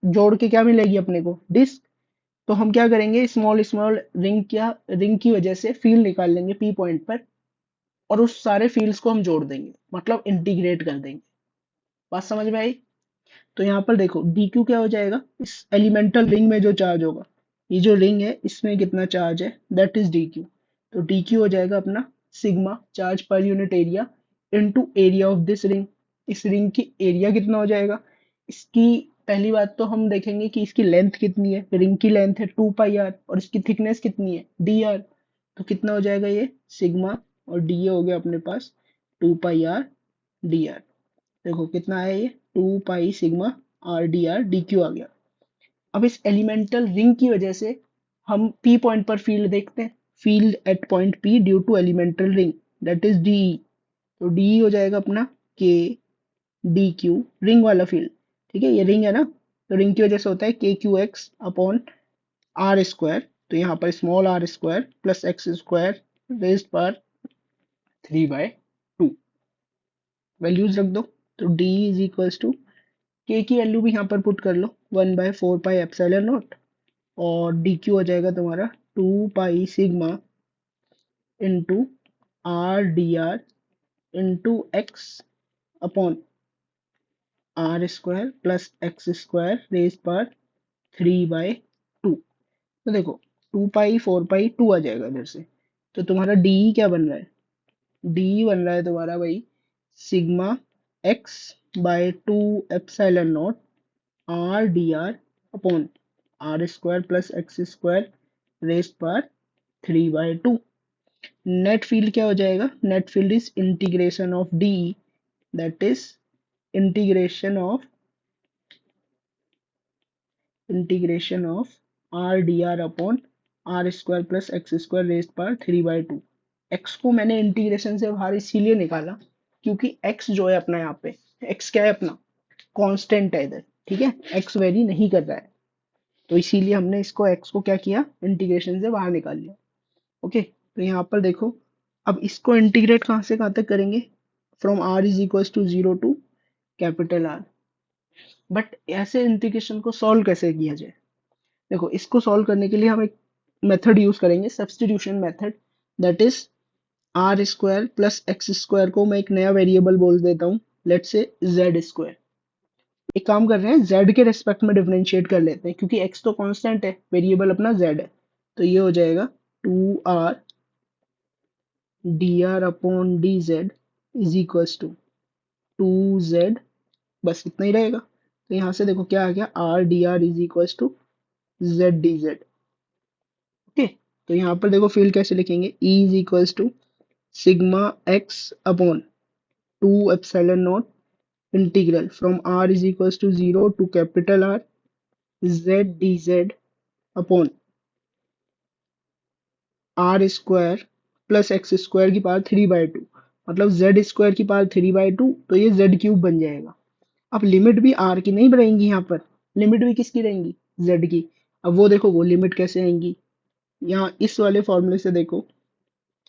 जोड़ के क्या मिलेगी अपने को डिस्क। तो हम क्या करेंगे, स्मॉल स्मॉल रिंग की वजह से फील्ड निकाल लेंगे P पॉइंट पर, और उस सारे फील्ड्स को हम जोड़ देंगे, मतलब इंटीग्रेट कर देंगे। बात समझ में आई। तो यहाँ पर देखो डी क्यू क्या हो जाएगा, इस एलिमेंटल रिंग में जो चार्ज होगा, ये जो रिंग है इसमें कितना चार्ज है, दैट इज डी क्यू। तो डी क्यू हो जाएगा अपना sigma charge per unit area into area of this ring. इस रिंग की एरिया कितना हो जाएगा, इसकी पहली बात तो हम देखेंगे कि इसकी लेंथ कितनी है, रिंग की लेंथ है 2 पाई आर और इसकी थिकनेस कितनी है डी आर। तो कितना हो जाएगा ये सिग्मा और डी हो गया अपने पास 2 पाई आर डी आर। देखो कितना है ये 2 pi sigma r D r d Q आ गया। अब इस एलिमेंटल रिंग की वजह से हम पी पॉइंट पर फील्ड देखते हैं, field at point P due to elemental ring that is D. तो डी हो जाएगा अपना के डी क्यू रिंग वाला फील्ड। ठीक है, ये रिंग है ना, तो रिंग की वजह से होता है K Q x upon are square. तो यहाँ पर small R square plus x square raised पर 3/2 वैल्यूज रख दो। तो डी इज इक्वल्स टू के की वैल्यू भी यहाँ पर पुट कर लो 1/4 पाई एप्सिलॉन नॉट और डी क्यू हो जाएगा तुम्हारा 2 pi sigma into R D R into x upon are square plus x square raise पर 3/2। तो देखो 2 पाई 4 पाई 2 आ जाएगा इधर से। तो तुम्हारा डी क्या बन रहा है, डी बन रहा है तुम्हारा भाई sigma x by 2 epsilon not R D R upon are square plus x square raised पर 3/2। नेट फील्ड क्या हो जाएगा, net field is integration of D that is integration of R D R upon are square plus x square raised पर 3/2। X को मैंने integration से बाहर इसीलिए निकाला क्योंकि एक्स जो है अपना यहाँ पे, एक्स क्या है अपना कांस्टेंट है इधर। ठीक है, एक्स वेरी नहीं कर रहा है, तो इसीलिए हमने इसको एक्स को क्या किया इंटीग्रेशन से बाहर निकाल लिया। ओके, तो यहाँ पर देखो अब इसको इंटीग्रेट कहाँ से कहाँ तक करेंगे, from R is equal to 0 to capital R. But ऐसे इंटीग्रेशन को सॉल्व कैसे किया जाए, देखो इसको सॉल्व करने के लिए हम एक मेथड यूज करेंगे, substitution method that is are square plus x square को मैं एक नया वेरिएबल बोल देता हूँ, लेट से जेड स्क्वायर। एक काम कर रहे हैं z के रेस्पेक्ट में डिफरेंशिएट कर लेते हैं क्योंकि x तो कांस्टेंट है, वेरिएबल अपना z है। तो ये हो जाएगा 2r dr अपॉन dz is equals to 2z, बस इतना ही रहेगा। तो यहाँ से देखो क्या आ गया r dr is equals to z dz। Okay, तो यहाँ पर देखो फील्ड कैसे लिखेंगे, E is equals to sigma x upon 2 epsilon not integral from r is equals to 0 to capital R z dz अपॉन are square plus x square की power 3/2, मतलब Z square की पावर 3/2, तो ये जेड क्यूब बन जाएगा। अब limit भी आर की नहीं रहेंगी, यहाँ पर लिमिट भी किसकी रहेंगी जेड की। अब वो देखो वो लिमिट कैसे आएंगी, यहाँ इस वाले फॉर्मूले से देखो,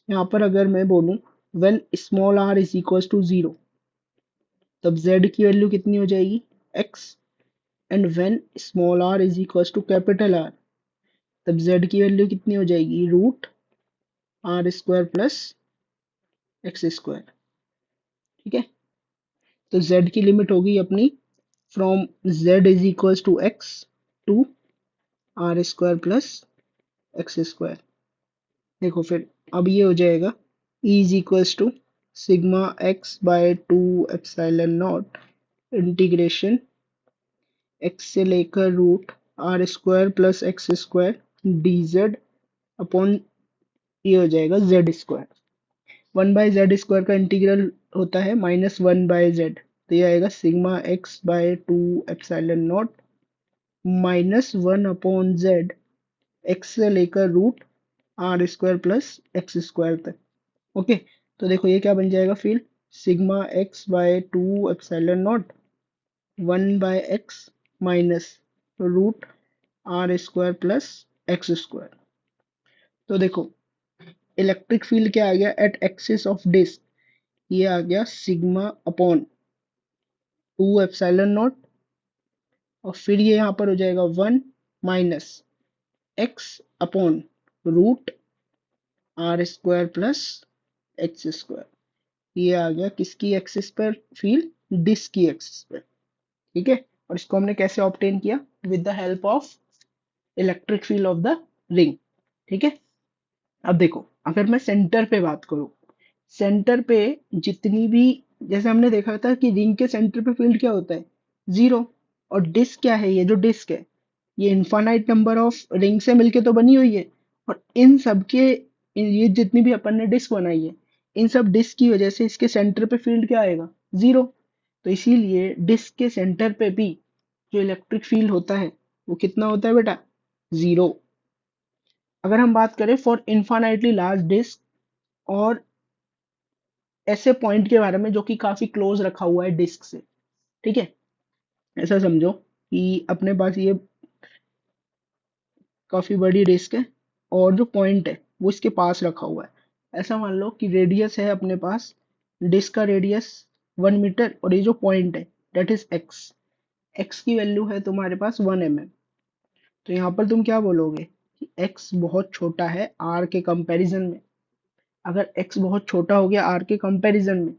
यहाँ पर अगर मैं बोलूँ when small R is equal to 0 तब जेड की वैल्यू कितनी हो जाएगी X, and when small R is equal to capital R तब जेड की वैल्यू कितनी हो जाएगी root are square plus x square. ठीक है, तो z की लिमिट होगी अपनी from z is equals to X to R square plus x square. देखो फिर अब ये हो जाएगा E is equals to sigma x by 2 epsilon naught integration x से लेकर root are square plus x square d z upon ये हो जाएगा जेड स्क्वायर। 1/z² का इंटीग्रल होता है -1/z, तो ये आएगा sigma x by 2 epsilon naught -1/z x से लेकर root are square plus x square तक। ओके, तो देखो ये क्या बन जाएगा फिर sigma x by 2 epsilon naught 1/x minus root are square plus x square. तो देखो इलेक्ट्रिक फील्ड क्या आ गया एट एक्सिस ऑफ डिस्क, ये आ गया सिग्मा अपॉन 2 एप्सिलॉन नॉट और फिर ये यहाँ पर हो जाएगा 1 minus x upon root are square plus x square. ये आ गया किसकी एक्सिस पर फील्ड, डिस्क की एक्सिस पर। ठीक है, और इसको हमने कैसे ऑब्टेन किया? With the help of electric field of the ring. ठीक है, अब देखो अगर मैं सेंटर पे बात करूं, सेंटर पे जितनी भी, जैसे हमने देखा था कि रिंग के सेंटर पे फील्ड क्या होता है? जीरो। और डिस्क क्या है? ये जो डिस्क है ये इनफाइनाइट नंबर ऑफ रिंग से मिलके तो बनी हुई है, और इन सब के ये जितनी भी अपन ने डिस्क बनाई है, इन सब डिस्क की वजह से इसके सेंटर पे फील्ड क्या आएगा? जीरो। तो इसीलिए डिस्क के सेंटर पे भी जो इलेक्ट्रिक फील्ड होता है वो कितना होता है बेटा? जीरो। अगर हम बात करें फॉर इनफाइनाइटली लार्ज डिस्क और ऐसे पॉइंट के बारे में जो कि काफी क्लोज रखा हुआ है डिस्क से, ठीक है, ऐसा समझो कि अपने पास ये काफी बड़ी डिस्क है और जो पॉइंट है वो इसके पास रखा हुआ है। ऐसा मान लो कि रेडियस है अपने पास, डिस्क का रेडियस 1 मीटर, और ये जो पॉइंट है डेट इज एक्स, एक्स की वैल्यू है तुम्हारे पास 1 mm। तो यहाँ पर तुम क्या बोलोगे कि एक्स बहुत छोटा है आर के कंपैरिजन में। अगर एक्स बहुत छोटा हो गया आर के कंपैरिजन में,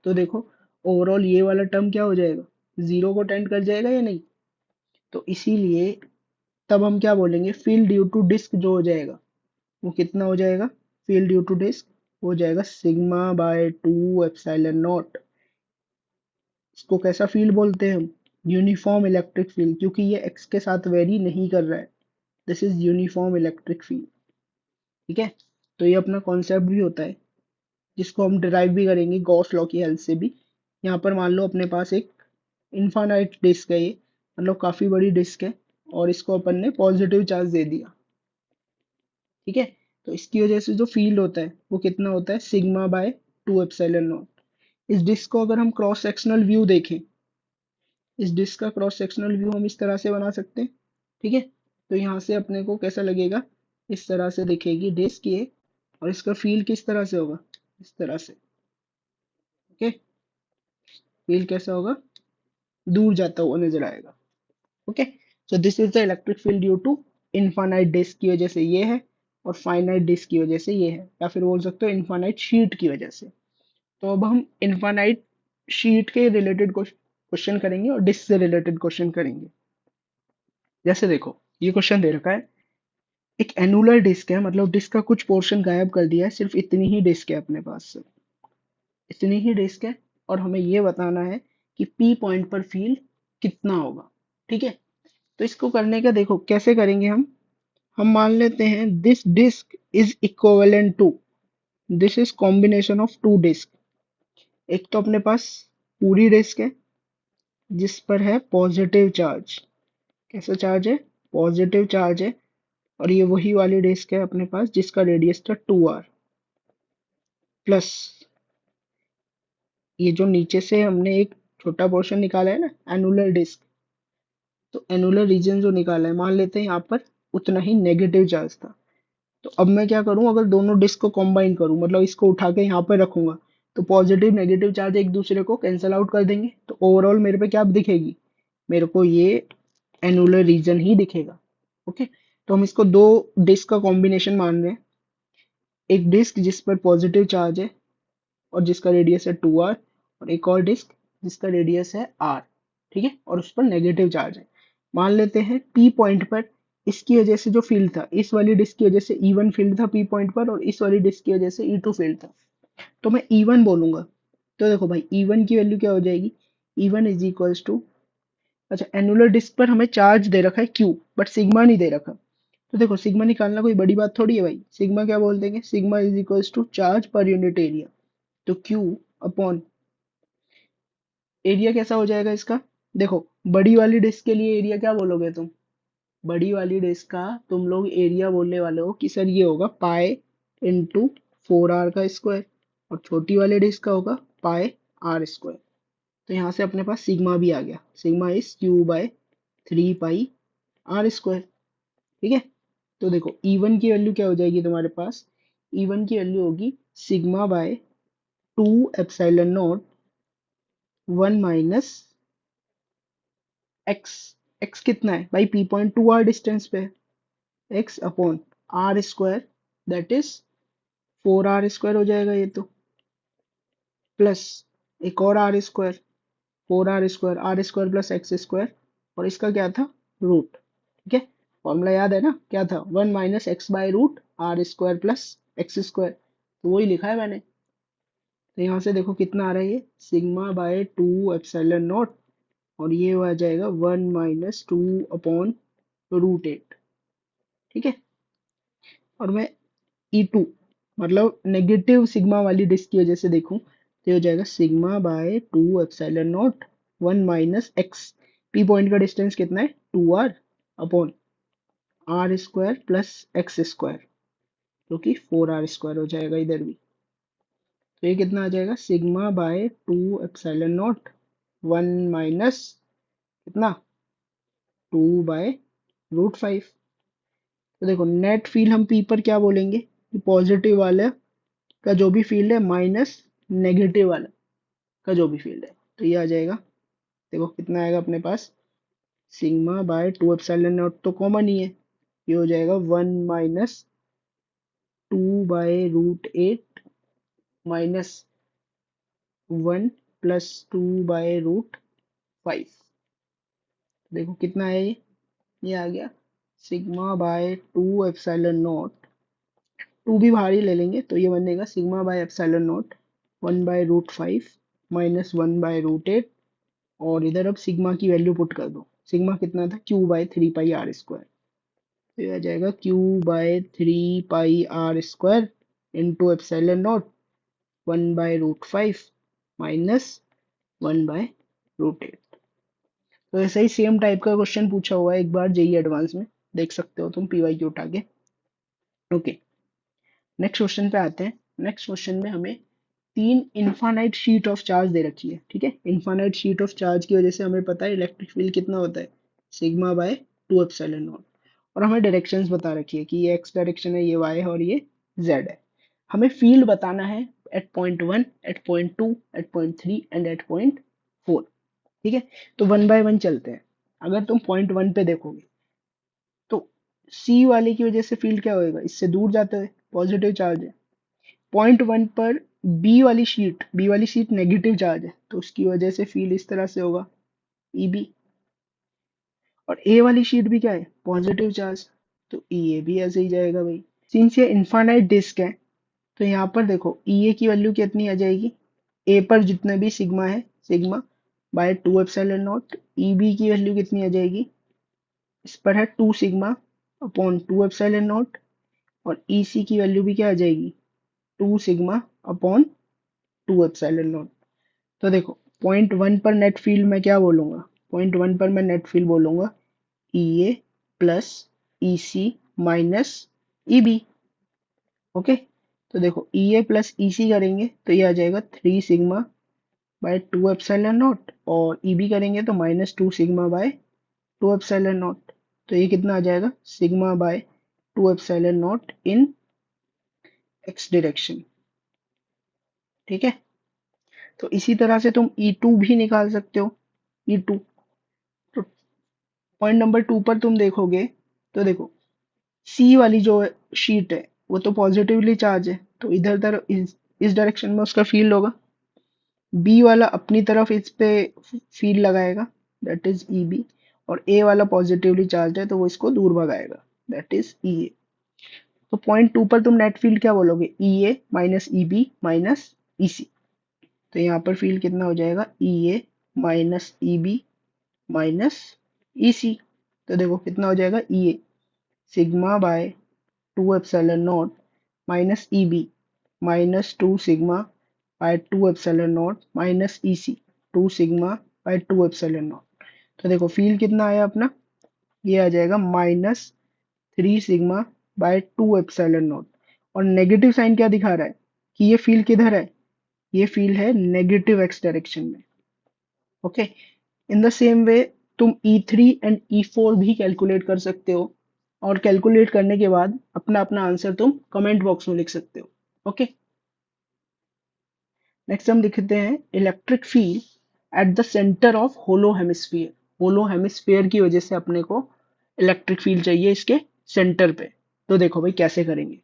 तो देखो ओवरऑल ये वाला टर्म क्या हो जाएगा? जीरो को टेंड कर जाएगा या नहीं? तो इसीलिए तब हम क्या बोलेंगे? फील्ड ड्यू टू डिस्क जो हो जाएगा वो कितना हो जाएगा? फील्ड ड्यू टू डिस्क हो जाएगा सिग्मा बाय 2 एप्सिलॉन नॉट। इसको कैसा फील्ड बोलते हैं हम? यूनिफॉर्म इलेक्ट्रिक फील्ड, क्योंकि ये एक्स के साथ वेरी नहीं कर रहा है। This is uniform electric field. ठीक है, तो ये अपना कॉन्सेप्ट भी होता है जिसको हम डिराइव भी करेंगे गॉस लॉ की हेल्प से भी। यहाँ पर मान लो अपने पास एक इनफाइनाइट डिस्क है, ये मतलब काफी बड़ी डिस्क है, और इसको अपन ने पॉजिटिव चार्ज दे दिया। ठीक है, तो इसकी वजह से जो फील्ड होता है वो कितना होता है? Sigma by 2 epsilon not. इस डिस्क को अगर हम क्रॉस सेक्शनल व्यू देखें, इस डिस्क का क्रॉस सेक्शनल व्यू हम इस तरह से बना सकते हैं। ठीक है, तो यहाँ से अपने को कैसा लगेगा? इस तरह से दिखेगी डिस्क ये, और इसका फील्ड किस तरह से होगा? इस तरह से। ओके, फील्ड कैसा होगा? दूर जाता हुआ नजर आएगा। Okay, so this is the electric field due to infinite disc की वजह से ये है, और फाइनाइट डिस्क की वजह से ये है, या फिर बोल सकते हो इनफाइनाइट शीट की वजह से। तो अब हम इनफाइनाइट शीट के रिलेटेड क्वेश्चन करेंगे और डिस्क से रिलेटेड क्वेश्चन करेंगे। जैसे देखो ये क्वेश्चन दे रखा है, एक एनुलर डिस्क है, मतलब डिस्क का कुछ पोर्शन गायब कर दिया है, सिर्फ इतनी ही डिस्क है अपने पास, इतनी ही डिस्क है, और हमें ये बताना है कि पी पॉइंट पर फील्ड कितना होगा। ठीक है, तो इसको करने का देखो कैसे करेंगे हम मान लेते हैं this disc is equivalent to, this is combination of two disc. एक तो अपने पास पूरी डिस्क है जिस पर है पॉजिटिव चार्ज। कैसा चार्ज है? पॉजिटिव चार्ज है। और ये वही वाली डिस्क है अपने पास जिसका रेडियस था 2r, प्लस ये जो नीचे से हमने एक छोटा पोर्शन निकाला है ना, एनुलर डिस्क, तो एनुलर रीजन जो निकाला है, मान लेते हैं यहाँ पर उतना ही नेगेटिव चार्ज था। तो अब मैं क्या करूं, अगर दोनों डिस्क को कंबाइन करूं, मतलब इसको उठा के यहाँ पर रखूंगा, तो पॉजिटिव नेगेटिव चार्ज एक दूसरे को कैंसिल आउट कर देंगे, तो ओवरऑल मेरे पे क्या दिखेगी? मेरे को ये एनुलर रीजन ही दिखेगा। ओके, तो हम इसको दो डिस्क का कॉम्बिनेशन मान रहे हैं, एक डिस्क जिस पर पॉजिटिव चार्ज है और जिसका रेडियस है 2r, और एक और डिस्क जिसका रेडियस है r। ठीक है, और उस पर नेगेटिव चार्ज है। मान लेते हैं पी पॉइंट पर इसकी वजह से जो फील्ड था, इस वाली डिस्क की वजह से E1 फील्ड था पी पॉइंट पर, और इस वाली डिस्क की वजह से E2 फील्ड था। तो मैं E1 बोलूंगा। तो देखो भाई E1 की वैल्यू क्या हो जाएगी? E1 इज इक्वल्स टू, अच्छा एनुलर डिस्क पर हमें चार्ज दे रखा है Q, बट सिग्मा नहीं दे रखा। तो देखो सिग्मा निकालना कोई बड़ी बात थोड़ी है भाई, सिग्मा क्या बोल देंगे? Sigma is equals to charge per unit area. तो Q अपॉन एरिया कैसा हो जाएगा इसका? देखो बड़ी वाली डिस्क के लिए एरिया क्या बोलोगे तुम? बड़ी वाली डिस्क का तुम लोग एरिया बोलने वाले हो कि सर ये होगा पाई इंटू 4r का स्क्वायर, और छोटी वाले डिस्क का होगा पाई आर स्क्वायर। तो यहाँ से अपने पास सिग्मा भी आ गया, sigma is Q by 3 pi r square. ठीक है, तो देखो E1 की वैल्यू क्या हो जाएगी तुम्हारे पास? E1 की वैल्यू होगी sigma by 2 epsilon naught 1 - x. X कितना है भाई? पी पॉइंट 2r डिस्टेंस पे है, x upon are square, that is 4r square हो जाएगा ये तो, प्लस एक और are square, 4r square, are square plus x square और इसका क्या था, रूट। ठीक है, फॉर्मूला याद है ना, क्या था, 1 - x/√r² प्लस x²। तो वही लिखा है मैंने। तो यहाँ से देखो कितना आ रहा है, ये σ/2 ε0, और ये आ जाएगा 1 - 2/√8। ठीक है, और मैं E2 मतलब नेगेटिव सिग्मा वाली डिस्क की वजह से देखूं तो ये हो जाएगा σ/2 ε0 1 - x। पी पॉइंट का डिस्टेंस कितना है, 2r upon r² plus x², जो कि 4r² हो जाएगा इधर भी। तो ये कितना आ जाएगा, σ/2 ε0 1 माइनस कितना, 2/√5। तो देखो नेट फील्ड हम पी पर क्या बोलेंगे, कि पॉजिटिव वाले का जो भी फील्ड है माइनस नेगेटिव वाला का जो भी फील्ड है। तो ये आ जाएगा, देखो कितना आएगा अपने पास, σ/2 ε0 तो कॉमन ही है, ये हो जाएगा 1 - 2/√8 माइनस 1 + 2/√5। देखो कितना है ये आ गया σ/2 ε0, 2 भी बाहर ही ले लेंगे तो ये बनेगा σ/ε0 1/√5 माइनस 1/√8। और इधर अब सिग्मा की वैल्यू पुट कर दो, सिग्मा कितना था, q/3πr²। तो ये आ जाएगा q/3πr² इंटू ε0 1/√5 माइनस 1/√8। तो ऐसा ही सेम टाइप का क्वेश्चन पूछा हुआ है एक बार जेई एडवांस में, देख सकते हो तुम पीवाई उठा के। ओके, नेक्स्ट क्वेश्चन पे आते हैं। नेक्स्ट क्वेश्चन में हमें 3 इनफाइनाइट शीट ऑफ चार्ज दे रखी है। ठीक है, इनफाइनाइट शीट ऑफ चार्ज की वजह से हमें पता है इलेक्ट्रिक फील्ड कितना होता है, σ/2 ε0। और हमें डायरेक्शंस बता रखी है कि ये एक्स डायरेक्शन है, ये वाई है और ये जेड है। हमें फील्ड बताना है at point 1, at point 2, at point 3 and at point 4। ठीक है, तो 1 बाय 1 चलते हैं। अगर तुम पॉइंट 1 पे देखोगे तो सी वाले की वजह से फील्ड क्या होएगा, इससे दूर जाते हुए पॉजिटिव चार्ज है। पॉइंट 1 पर बी वाली शीट नेगेटिव चार्ज है, तो उसकी वजह से फील्ड इस तरह से होगा, ईबी। और ए वाली शीट भी क्या है, पॉजिटिव चार्ज, तो ई ए भी ऐसे ही जाएगा भाई। सिंस ये इनफाइनाइट डिस्क है तो यहाँ पर देखो ई ए की वैल्यू कितनी आ जाएगी, ए पर जितने भी सिग्मा है, σ/2 ε0। ई बी की वैल्यू कितनी आ जाएगी, इस पर है 2 सिग्मा अपॉन 2 ε0। और ई सी की वैल्यू भी क्या आ जाएगी, 2 सिग्मा अपॉन 2 ε0। तो देखो पॉइंट 1 पर नेट फील्ड मैं क्या बोलूंगा, पॉइंट 1 पर मैं नेट फील्ड बोलूंगा ई ए प्लस ई सी माइनस ई बी। ओके, तो देखो ई ए प्लस ई सी करेंगे तो ये आ जाएगा 3 σ/2 ε0, और ई बी करेंगे तो -2 σ/2 ε0। तो ये कितना आ जाएगा, σ/2 ε0 इन एक्स डायरेक्शन। ठीक है, तो इसी तरह से तुम E2 भी निकाल सकते हो, E2। तो पॉइंट नंबर 2 पर तुम देखोगे तो देखो सी वाली जो शीट है वो तो पॉजिटिवली चार्ज है, तो इधर तरफ इस डायरेक्शन में उसका फील्ड होगा। बी वाला अपनी तरफ इस पे फील्ड लगाएगा, दैट इज ई बी। और ए वाला पॉजिटिवली चार्ज है तो वो इसको दूर भगाएगा, दैट इज ई ए। तो पॉइंट 2 पर तुम नेट फील्ड क्या बोलोगे, ई ए माइनस ई बी माइनस ई सी। तो यहाँ पर फील्ड कितना हो जाएगा, ई ए माइनस ई बी माइनस ई सी। तो देखो कितना हो जाएगा, ई ए σ/2 ε0 माइनस ई बी -2 σ/2 ε0 माइनस ई सी 2 σ/2 ε0। तो देखो फील्ड कितना आया अपना, ये आ जाएगा -3 σ/2 ε0। और नेगेटिव साइन क्या दिखा रहा है, कि ये फील्ड किधर है, ये फील्ड है नेगेटिव एक्स डायरेक्शन में। Okay, in the same way तुम E3 एंड E4 भी कैलकुलेट कर सकते हो, और कैलकुलेट करने के बाद अपना अपना आंसर तुम कमेंट बॉक्स में लिख सकते हो। ओके, नेक्स्ट हम लिखते हैं electric field at the centre of hollow hemisphere. Hollow hemisphere की वजह से अपने को इलेक्ट्रिक फील्ड चाहिए इसके सेंटर पे। तो देखो भाई कैसे करेंगे,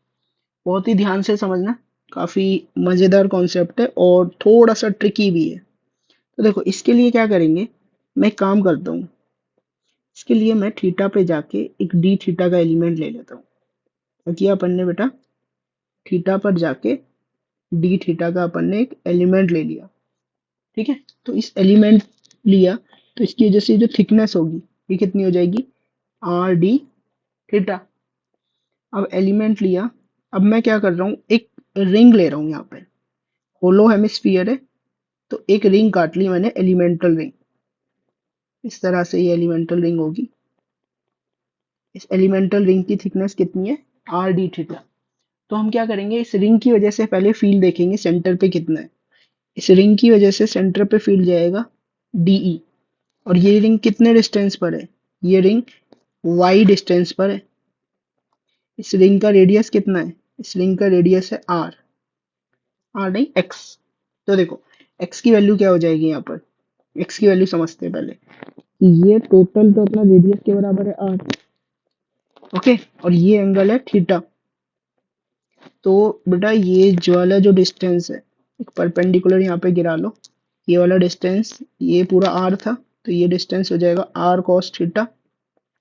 बहुत ही ध्यान से समझना, काफी मजेदार कॉन्सेप्ट है और थोड़ा सा ट्रिकी भी है। तो देखो इसके लिए क्या करेंगे, मैं एक काम करता हूँ, इसके लिए मैं थीटा पे जाके एक डी थीटा का एलिमेंट ले लेता हूँ। तो किया अपन ने बेटा, थीटा पर जाके डी थीटा का अपन ने एक एलिमेंट ले लिया। ठीक है, तो इस एलिमेंट लिया तो इसकी वजह से जो थिकनेस होगी ये कितनी हो जाएगी, आर डी थीटा। अब एलिमेंट लिया, अब मैं क्या कर रहा हूँ, एक रिंग ले रहा हूँ यहाँ पे, होलो हेमिस्फीयर है, तो एक रिंग काट ली मैंने, एलिमेंटल रिंग। इस तरह से ये एलिमेंटल रिंग होगी। इस एलिमेंटल रिंग की थिकनेस कितनी है, आर डी थीटा। तो हम क्या करेंगे, इस रिंग की वजह से पहले फील्ड देखेंगे सेंटर पे कितना है। इस रिंग की वजह से सेंटर पे फील्ड जाएगा डीई। और ये रिंग कितने डिस्टेंस पर है, ये रिंग वाई डिस्टेंस पर है। इस रिंग का रेडियस कितना है, इस रिंग का रेडियस है आर, आर नहीं एक्स। तो देखो एक्स की वैल्यू क्या हो जाएगी यहाँ पर, एक्स की वैल्यू समझते हैं पहले। ये टोटल तो अपना रेडियस के बराबर है आर, ओके, और ये एंगल है थीटा। तो बेटा ये जो वाला जो डिस्टेंस है, एक परपेंडिकुलर यहाँ पे गिरा लो, ये वाला डिस्टेंस, ये पूरा आर था, तो ये डिस्टेंस हो जाएगा आर कॉस थीटा।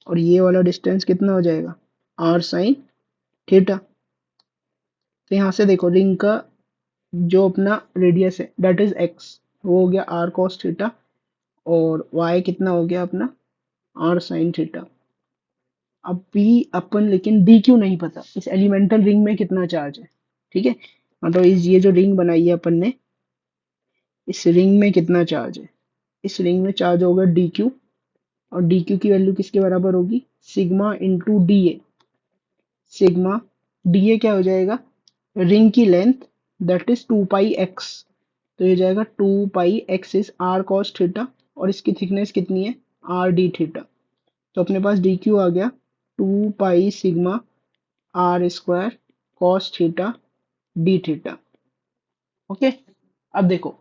और ये वाला डिस्टेंस कितना हो जाएगा, आर साइन थीटा। तो यहाँ से देखो रिंग का जो अपना रेडियस है दैट इज एक्स, वो हो गया आर कॉस थीटा, और वाई कितना हो गया अपना आर साइन थीटा। अभी अपन लेकिन डी क्यू नहीं पता, इस एलिमेंटल रिंग में कितना चार्ज है। ठीक है, मतलब ये जो रिंग बनाई है अपन ने, इस रिंग में कितना चार्ज है, इस रिंग में चार्ज होगा डी क्यू। और डी क्यू की वैल्यू किसके बराबर होगी, sigma into d A. Sigma d A क्या हो जाएगा, रिंग की length that is 2 pi x. तो ये जाएगा 2 pi x is r cos theta, और इसकी थिकनेस कितनी है, आर डी थीटा। तो अपने पास डी क्यू आ गया 2 pi sigma r square cos theta D theta. Okay, अब देखो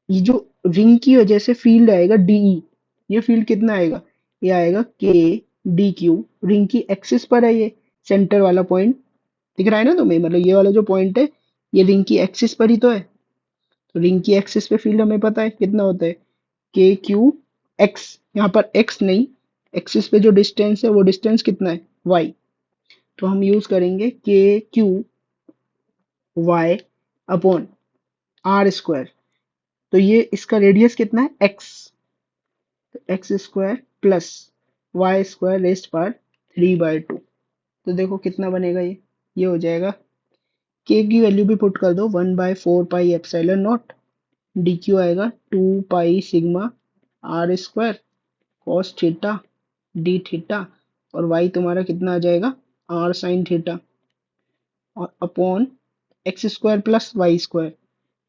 ये जो रिंग की वजह से फील्ड आएगा डीई, ये फील्ड कितना आएगा, ये आएगा के डी क्यू। रिंग की एक्सिस पर है, ये सेंटर वाला पॉइंट दिख रहा है ना तुम्हें, मतलब ये वाला जो पॉइंट है ये रिंग की एक्सिस पर ही तो है। तो रिंग की एक्सिस पे फील्ड हमें पता है कितना होता है, के क्यू एक्स। यहाँ पर एक्स नहीं, एक्सिस पे जो डिस्टेंस है वो डिस्टेंस कितना है, वाई। तो हम यूज करेंगे k Q y upon are square. तो ये इसका रेडियस कितना है, एक्स, तो x square plus y square raised पर 3/2। तो देखो कितना बनेगा, ये हो जाएगा, के की वैल्यू भी पुट कर दो, 1/4 pi epsilon naught. D Q आएगा 2 pi sigma r square cos theta D theta, और वाई तुम्हारा कितना आ जाएगा, आर साइन थीटा, और upon x square plus y square.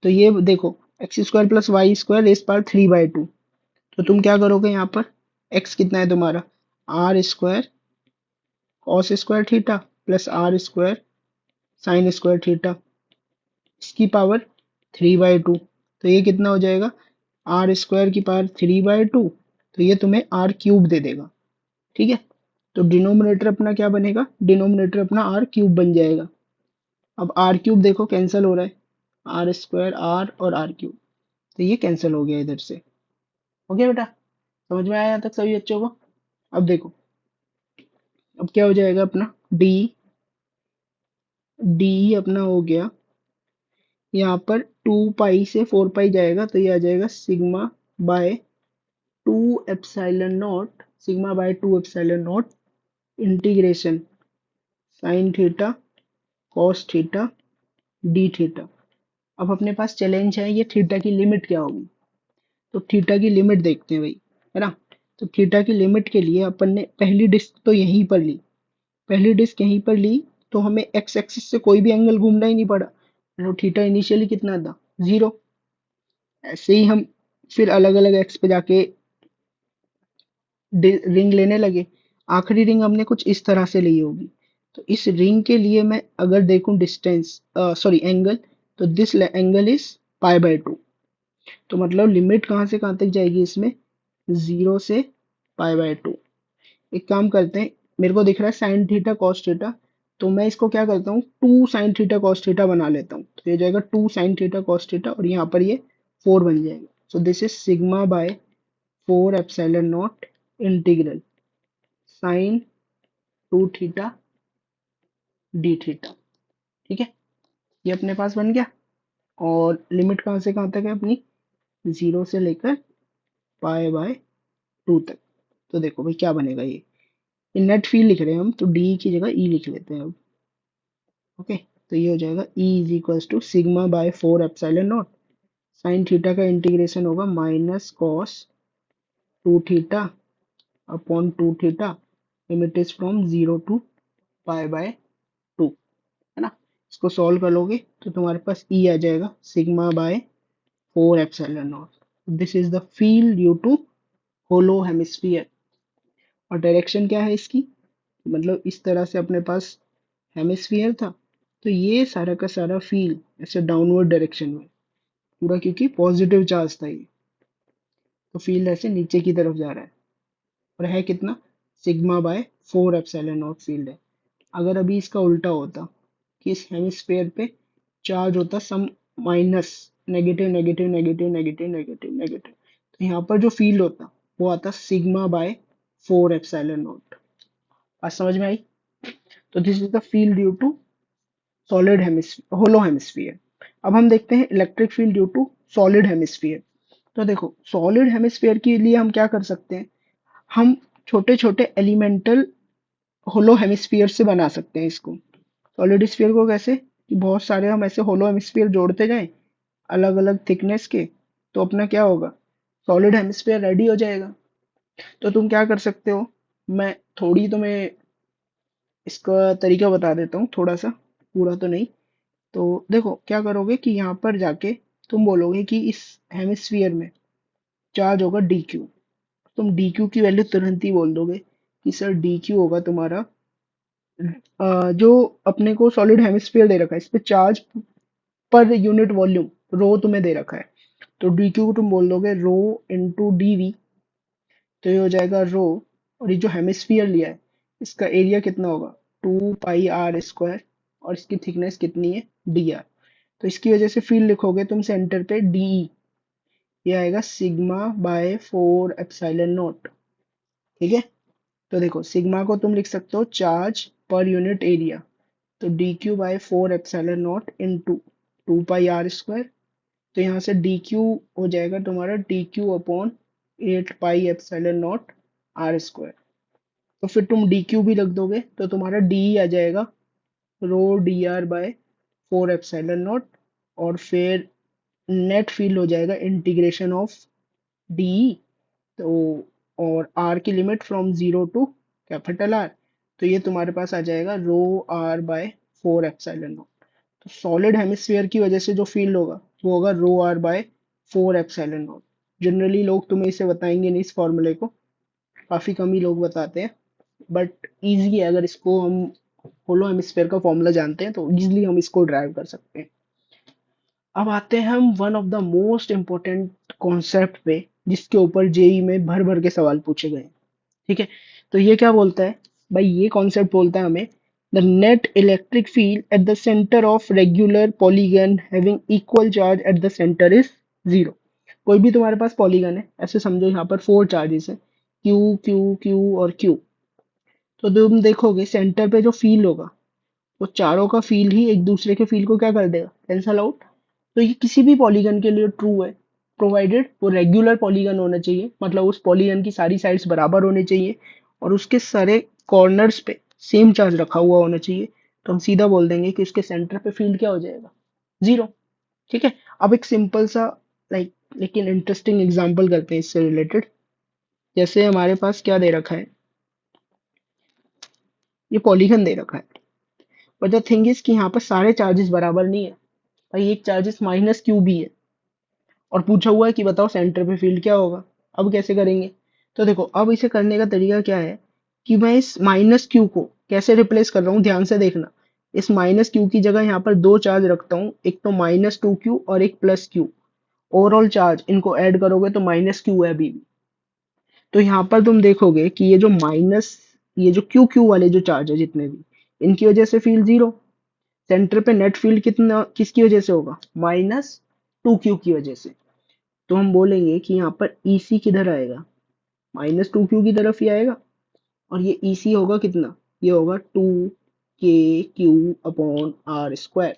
तो ये देखो x square plus y square raise power 3/2। तो तुम क्या करोगे यहाँ पर, एक्स कितना है तुम्हारा, r square cos square theta plus r square sine square theta, इसकी पावर 3/2। तो ये कितना हो जाएगा, आर स्क्वायर की पावर 3/2, तो ये तुम्हें आर क्यूब दे देगा। ठीक है, तो डिनोमिनेटर अपना क्या बनेगा, डिनोमिनेटर अपना आर क्यूब बन जाएगा। अब आर क्यूब देखो कैंसिल हो रहा है, आर स्क्वायर आर और आर क्यूब, तो ये कैंसिल हो गया इधर से। हो गया बेटा, समझ में आया यहाँ तक सभी बच्चों को। अब देखो अब क्या हो जाएगा अपना, डी डी अपना हो गया, यहाँ पर 2 पाई से 4 पाई जाएगा, तो ये आ जाएगा sigma by 2 epsilon not, sigma by 2 epsilon naught integration sine theta cos theta D theta. अब अपने पास चैलेंज है, ये थीटा की लिमिट क्या होगी। तो थीटा की लिमिट देखते हैं भाई, है ना। तो थीटा की लिमिट के लिए अपन ने पहली डिस्क तो यहीं पर ली, पहली डिस्क यहीं पर ली, तो हमें एक्स एक्सिस से कोई भी एंगल घूमना ही नहीं पड़ा। तो थीटा इनिशियली कितना था, 0। ऐसे ही हम फिर अलग अलग एक्स पे जाके रिंग लेने लगे, आखिरी रिंग हमने कुछ इस तरह से ली होगी। तो इस रिंग के लिए मैं अगर देखूं डिस्टेंस, सॉरी एंगल, तो दिस एंगल इज पाई/2। तो मतलब लिमिट कहाँ से कहाँ तक जाएगी इसमें, 0 से पाई/2। एक काम करते हैं, मेरे को दिख रहा है साइन थीटा कॉस थीटा, तो मैं इसको क्या करता हूँ, 2 sin थीटा कॉस थीटा बना लेता हूँ। तो ये जाएगा 2 sin थीटा कॉस थीटा, और यहाँ पर ये 4 बन जाएगा। So this is sigma by 4 epsilon not integral sine 2 theta D theta. ठीक है, ये अपने पास बन गया। और लिमिट कहाँ से कहाँ तक है अपनी, 0 से लेकर पाई/2 तक। तो देखो भाई क्या बनेगा, ये नेट फील्ड लिख रहे हैं हम, तो डी की जगह ई लिख लेते हैं अब। ओके, तो ये हो जाएगा E is equals to σ/4 ε0। Sine theta का इंटीग्रेशन होगा -cos 2 theta upon 2 theta, limit is from 0 to पाई/2, है ना। इसको सॉल्व कर लोगे तो तुम्हारे पास E आ जाएगा σ/4 ε0। This is the field due to hollow hemisphere. और डायरेक्शन क्या है इसकी, मतलब इस तरह से अपने पास हेमिस्फीयर था, तो ये सारा का सारा फील्ड ऐसे डाउनवर्ड डायरेक्शन में पूरा, क्योंकि पॉजिटिव चार्ज था ये, तो फील्ड ऐसे नीचे की तरफ जा रहा है। और है कितना, σ/4 ε0 फील्ड है। अगर अभी इसका उल्टा होता कि इस हेमिस्फीयर पे चार्ज होता some minus, negative negative negative negative negative negative, तो यहाँ पर जो फील्ड होता वो आता σ/4 ε0। बात समझ में आई। तो this is the field due to solid hemisphere, hollow hemisphere. अब हम देखते हैं electric field due to solid hemisphere. तो देखो सॉलिड हेमिस्फीयर के लिए हम क्या कर सकते हैं, हम छोटे छोटे एलिमेंटल होलो हेमिस्फीयर से बना सकते हैं इसको। सॉलिड स्फीयर को कैसे, कि बहुत सारे हम ऐसे होलो हेमिस्फीयर जोड़ते जाएं अलग अलग थिकनेस के, तो अपना क्या होगा, सॉलिड हेमिस्फीयर रेडी हो जाएगा। तो तुम क्या कर सकते हो, मैं थोड़ी तुम्हें इसका तरीका बता देता हूँ थोड़ा सा, पूरा तो नहीं। तो देखो क्या करोगे कि यहाँ पर जाके तुम बोलोगे कि इस हेमिस्फीयर में चार्ज होगा डी क्यू। तुम डी क्यू की वैल्यू तुरंत ही बोल दोगे कि सर डी क्यू होगा तुम्हारा, जो अपने को सॉलिड हेमिस्फीयर दे रखा है इस पे चार्ज पर यूनिट वॉल्यूम रो तुम्हें दे रखा है, तो डी क्यू को तुम बोल दोगे रो इंटू डी वी। तो ये हो जाएगा रो, और ये जो हेमिस्फीयर लिया है इसका एरिया कितना होगा, 2 पाई r स्क्वायर, और इसकी थिकनेस कितनी है, डी आर। तो इसकी वजह से फील्ड लिखोगे तुम सेंटर पे डी ई, ये आएगा σ/4 ε0। ठीक है, तो देखो सिग्मा को तुम लिख सकते हो चार्ज पर यूनिट एरिया, तो dq/4 ε0 इंटू 2 पाई r स्क्वायर। तो यहाँ से dq हो जाएगा तुम्हारा dq/8 पाई ε0 r स्क्वायर। तो फिर तुम dq भी रख दोगे तो तुम्हारा डी आ जाएगा ρ dr/4 ε0। और फिर नेट फील्ड हो जाएगा इंटीग्रेशन ऑफ डी, तो और r की limit from 0 to capital R, तो ये तुम्हारे पास आ जाएगा ρr/4 ε0। तो सॉलिड हेमिस्फीयर की वजह से जो फील्ड होगा वो होगा ρr/4 ε0। जनरली लोग तुम्हें इसे बताएंगे नहीं इस फॉर्मूले को, काफी कम ही लोग बताते हैं, बट इजी है, अगर इसको हम होलो हेमिस्फीयर का फॉर्मूला जानते हैं तो इजीली हम इसको ड्राइव कर सकते हैं। अब आते हैं हम one of the most important concept पे, जिसके ऊपर जेई में भर भर के सवाल पूछे गए हैं। ठीक है, तो ये क्या बोलता है भाई, ये कॉन्सेप्ट बोलता है हमें the net electric field at the centre of regular polygon having equal charge at the centre is 0। कोई भी तुम्हारे पास पॉलीगन है, ऐसे समझो यहाँ पर 4 चार्जेस है, क्यू क्यू क्यू और क्यू। तो तुम देखोगे सेंटर पे जो फील्ड होगा वो चारों का फील्ड ही एक दूसरे के फील्ड को क्या कर देगा, कैंसल आउट। तो ये किसी भी पॉलीगन के लिए ट्रू है, प्रोवाइडेड वो रेगुलर पॉलीगन होना चाहिए, मतलब उस पॉलीगन की सारी साइड्स बराबर होनी चाहिए और उसके सारे कॉर्नर्स पे सेम चार्ज रखा हुआ होना चाहिए। तो हम सीधा बोल देंगे कि उसके सेंटर पे फील्ड क्या हो जाएगा, 0। ठीक है, अब एक सिंपल सा लेकिन इंटरेस्टिंग एग्जांपल करते हैं इससे रिलेटेड। जैसे हमारे पास क्या दे रखा है, ये पॉलीगन दे रखा है, बट द थिंग इज कि यहाँ पर सारे चार्जेस बराबर नहीं है भाई, एक चार्जेस माइनस क्यू भी है, और पूछा हुआ है कि बताओ सेंटर पे फील्ड क्या होगा। अब कैसे करेंगे, तो देखो अब इसे करने का तरीका क्या है कि मैं इस माइनस क्यू को कैसे रिप्लेस कर रहा हूँ, ध्यान से देखना। इस माइनस क्यू की जगह यहाँ पर दो चार्ज रखता हूँ, एक तो -2q और एक +q। ओवरऑल चार्ज इनको ऐड करोगे तो -q है अभी भी। तो यहाँ पर तुम देखोगे कि ये जो माइनस, ये जो क्यू क्यू वाले जो चार्ज है जितने भी, इनकी वजह से फील्ड 0। सेंटर पे नेट फील्ड कितना किसकी वजह से होगा, -2q की वजह से। तो हम बोलेंगे कि यहाँ पर EC किधर आएगा, -2q की तरफ ही आएगा। और ये EC होगा कितना, ये होगा 2 k q/r²।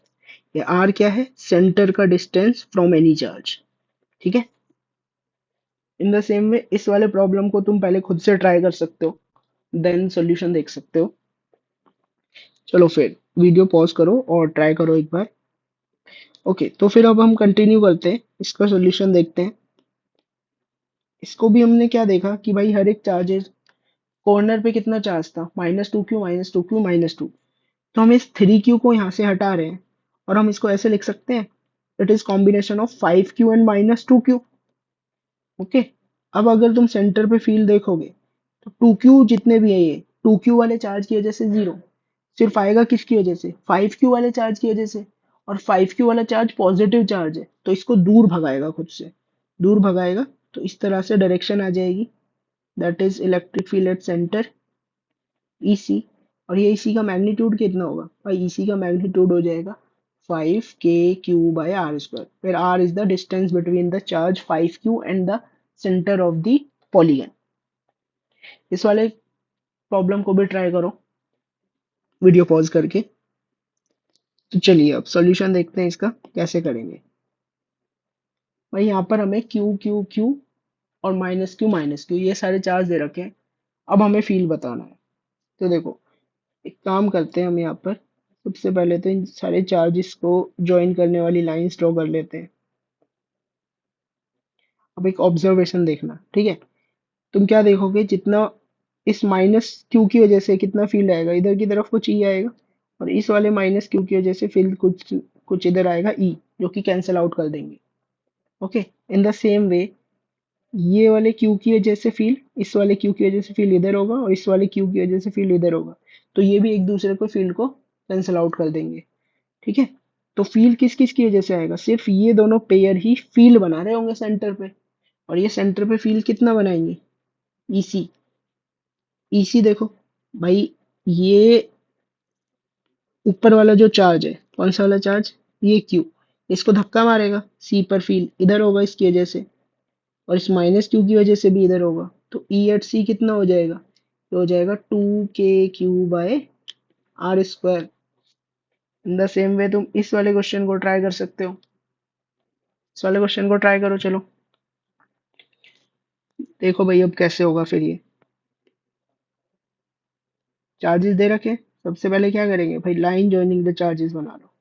ये r क्या है, सेंटर का डिस्टेंस फ्रॉम एनी चार्ज। ठीक है। इन द सेम वे इस वाले प्रॉब्लम को तुम पहले खुद से ट्राई कर सकते हो, देन सॉल्यूशन देख सकते हो। चलो फिर वीडियो पॉज करो और ट्राई करो एक बार। ओके, तो फिर अब हम कंटिन्यू करते हैं, इसका सॉल्यूशन देखते हैं। इसको भी हमने क्या देखा कि भाई हर एक चार्जेस कॉर्नर पे कितना चार्ज था, -2q -2q -2। तो हम इस 3q को यहाँ से हटा रहे हैं और हम इसको ऐसे लिख सकते हैं, it is combination of 5q and -2q। Okay. अब अगर तुम सेंटर पे फील्ड देखोगे तो 2q जितने भी है, ये 2q वाले चार्ज की वजह से जीरो सिर्फ आएगा, किसकी वजह से, 5q वाले चार्ज की वजह से। और 5q वाला चार्ज पॉजिटिव चार्ज है, तो इसको दूर भगाएगा, खुद से दूर भगाएगा। तो इस तरह से डायरेक्शन आ जाएगी, that is electric field at centre EC। और ये EC का मैग्नीट्यूड कितना होगा भाई, EC का मैग्नीट्यूड हो जाएगा 5 k q/r², where r is the distance between the charge 5q and the center of the polygon। इस वाले प्रॉब्लम को भी ट्राई करो वीडियो पॉज करके। तो चलिए अब सॉल्यूशन देखते हैं इसका कैसे करेंगे। भाई यहाँ पर हमें Q Q Q और -Q ये सारे चार्ज दे रखे हैं। अब हमें फील्ड बताना है। तो देखो, एक काम करते हैं, हम यहाँ पर सबसे पहले तो इन सारे चार्जेस को ज्वाइन करने वाली लाइंस ड्रॉ कर लेते हैं। अब एक ऑब्जर्वेशन देखना, ठीक है। तुम क्या देखोगे, जितना इस -Q की वजह से कितना फील्ड आएगा, इधर की तरफ कुछ E आएगा, और इस वाले -Q की वजह से फील्ड कुछ कुछ इधर आएगा E, जो कि कैंसिल आउट कर देंगे। Okay. In the same way ये वाले Q की वजह से फील्ड, इस वाले Q की वजह से फील्ड इधर होगा, और इस वाले Q की वजह से फील्ड इधर होगा। तो ये भी एक दूसरे को फील्ड को कैंसिल आउट कर देंगे। ठीक है। तो फील्ड किस किस की वजह से आएगा, सिर्फ ये दोनों पेयर ही फील्ड बना रहे होंगे सेंटर पे। और ये सेंटर पे फील्ड कितना बनाएंगे, EC। EC देखो भाई, ये ऊपर वाला जो चार्ज है, कौन सा वाला चार्ज, ये Q, इसको धक्का मारेगा C पर, फील्ड इधर होगा इसकी वजह से, और इस -Q की वजह से भी इधर होगा। तो E@C कितना हो जाएगा, ये हो जाएगा 2 k q/r²। In the same way तुम इस वाले क्वेश्चन को ट्राई कर सकते हो। इस वाले क्वेश्चन को ट्राई करो, चलो देखो भाई अब कैसे होगा फिर ये। चार्जेस दे रखे, सबसे पहले क्या करेंगे भाई, लाइन जॉइनिंग द चार्जेस बना लो।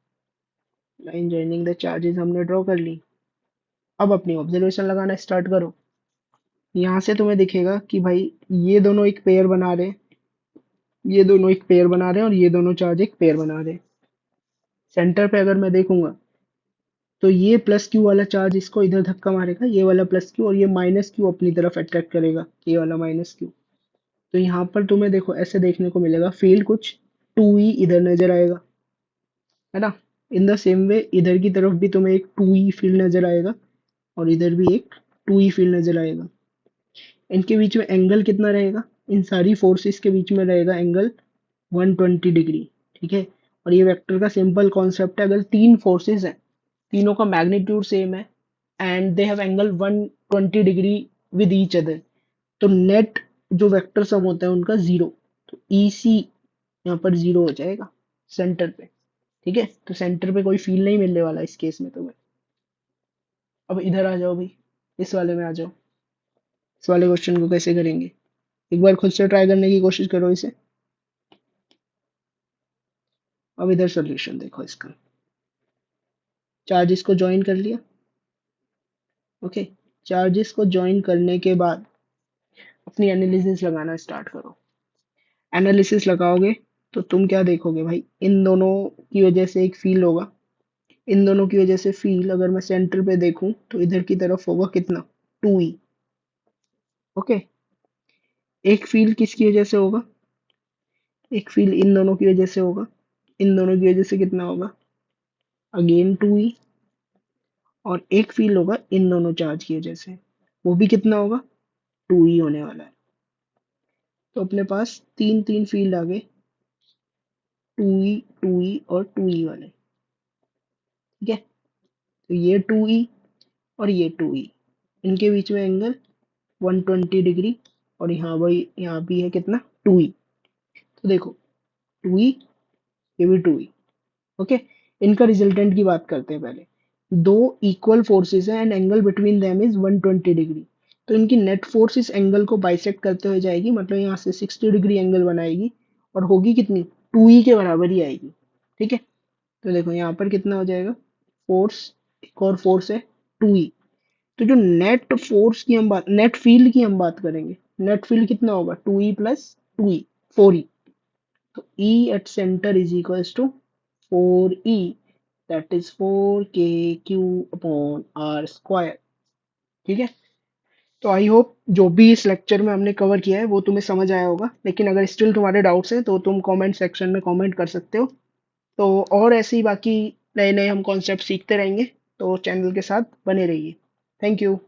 लाइन जॉइनिंग द चार्जेस हमने ड्रॉ कर ली। अब अपनी ऑब्जर्वेशन लगाना स्टार्ट करो। यहाँ से तुम्हें दिखेगा कि भाई ये दोनों एक पेयर बना रहे हैं, ये दोनों एक पेयर बना रहे हैं, और ये दोनों चार्ज एक पेयर बना रहे हैं। सेंटर पे अगर मैं देखूंगा तो ये +Q वाला चार्ज इसको इधर धक्का मारेगा, ये वाला +Q, और ये -Q अपनी तरफ अट्रैक्ट करेगा, ये वाला -Q। तो यहाँ पर तुम्हें देखो ऐसे देखने को मिलेगा, फील्ड कुछ 2E इधर नजर आएगा, है ना। इन द सेम वे इधर की तरफ भी तुम्हें एक 2E फील्ड नजर आएगा, और इधर भी एक 2E फील्ड नजर आएगा। इनके बीच में एंगल कितना रहेगा, इन सारी फोर्सेस के बीच में रहेगा एंगल 120 डिग्री। ठीक है। और ये वेक्टर का सिंपल कॉन्सेप्ट है, अगर तीन फोर्सेस हैं, तीनों का मैग्नीट्यूड सेम है, and they have angle 120 degree with each other, तो नेट जो वेक्टर सम होता है उनका जीरो। तो EC यहाँ पर जीरो हो जाएगा सेंटर पे। ठीक है। तो सेंटर पे कोई फील नहीं मिलने वाला इस केस में तुम्हें। अब इधर आ जाओ भाई, इस वाले में आ जाओ। इस वाले क्वेश्चन को कैसे करेंगे, एक बार खुद से ट्राई करने की कोशिश करो इसे। अब इधर सॉल्यूशन देखो इसका। चार्जेस को ज्वाइन कर लिया। ओके। चार्जेस को ज्वाइन करने के बाद अपनी एनालिसिस लगाना स्टार्ट करो। एनालिसिस लगाओगे तो तुम क्या देखोगे भाई, इन दोनों की वजह से एक फील होगा, इन दोनों की वजह से फील अगर मैं सेंटर पे देखूं तो इधर की तरफ होगा कितना, 2E। ओके। एक फील किसकी वजह से होगा, एक फील इन दोनों की वजह से होगा, इन दोनों की वजह से कितना होगा, अगेन 2E। और एक फील होगा इन दोनों चार्ज की वजह से, वो भी कितना होगा, 2E होने वाला है। तो अपने पास तीन तीन फील्ड आ गए, 2E 2E और 2E वाले। ठीक है। तो ये 2E और ये 2E, इनके बीच में एंगल 120 डिग्री, और यहाँ भाई यहाँ भी है कितना, 2e। तो देखो 2e, ये भी 2e। ओके, इनका रिजल्टेंट की बात करते हैं पहले। दो इक्वल फोर्सेस हैं and angle between them is 120 degree. तो इनकी नेट फोर्स इस एंगल को बाइसेक्ट करते हुए जाएगी, मतलब यहाँ से 60 डिग्री एंगल बनाएगी और होगी कितनी, 2e के बराबर ही आएगी। ठीक है, तो देखो यहाँ पर कितना हो जाएगा, फोर्स, एक और फोर्स है 2e। तो जो नेट फोर्स की हम बात, नेट फील्ड की हम बात करेंगे, नेट फील्ड कितना होगा, 2e प्लस 2e, 4e। तो E at center is equals to 4E, that is 4KQ upon R square। ठीक है, तो आई होप जो भी इस लेक्चर में हमने कवर किया है वो तुम्हें समझ आया होगा, लेकिन अगर स्टिल तुम्हारे डाउट्स हैं तो तुम कमेंट सेक्शन में कमेंट कर सकते हो। तो और ऐसे ही बाकी नए नए हम कॉन्सेप्ट सीखते रहेंगे, तो चैनल के साथ बने रहिए। Thank you.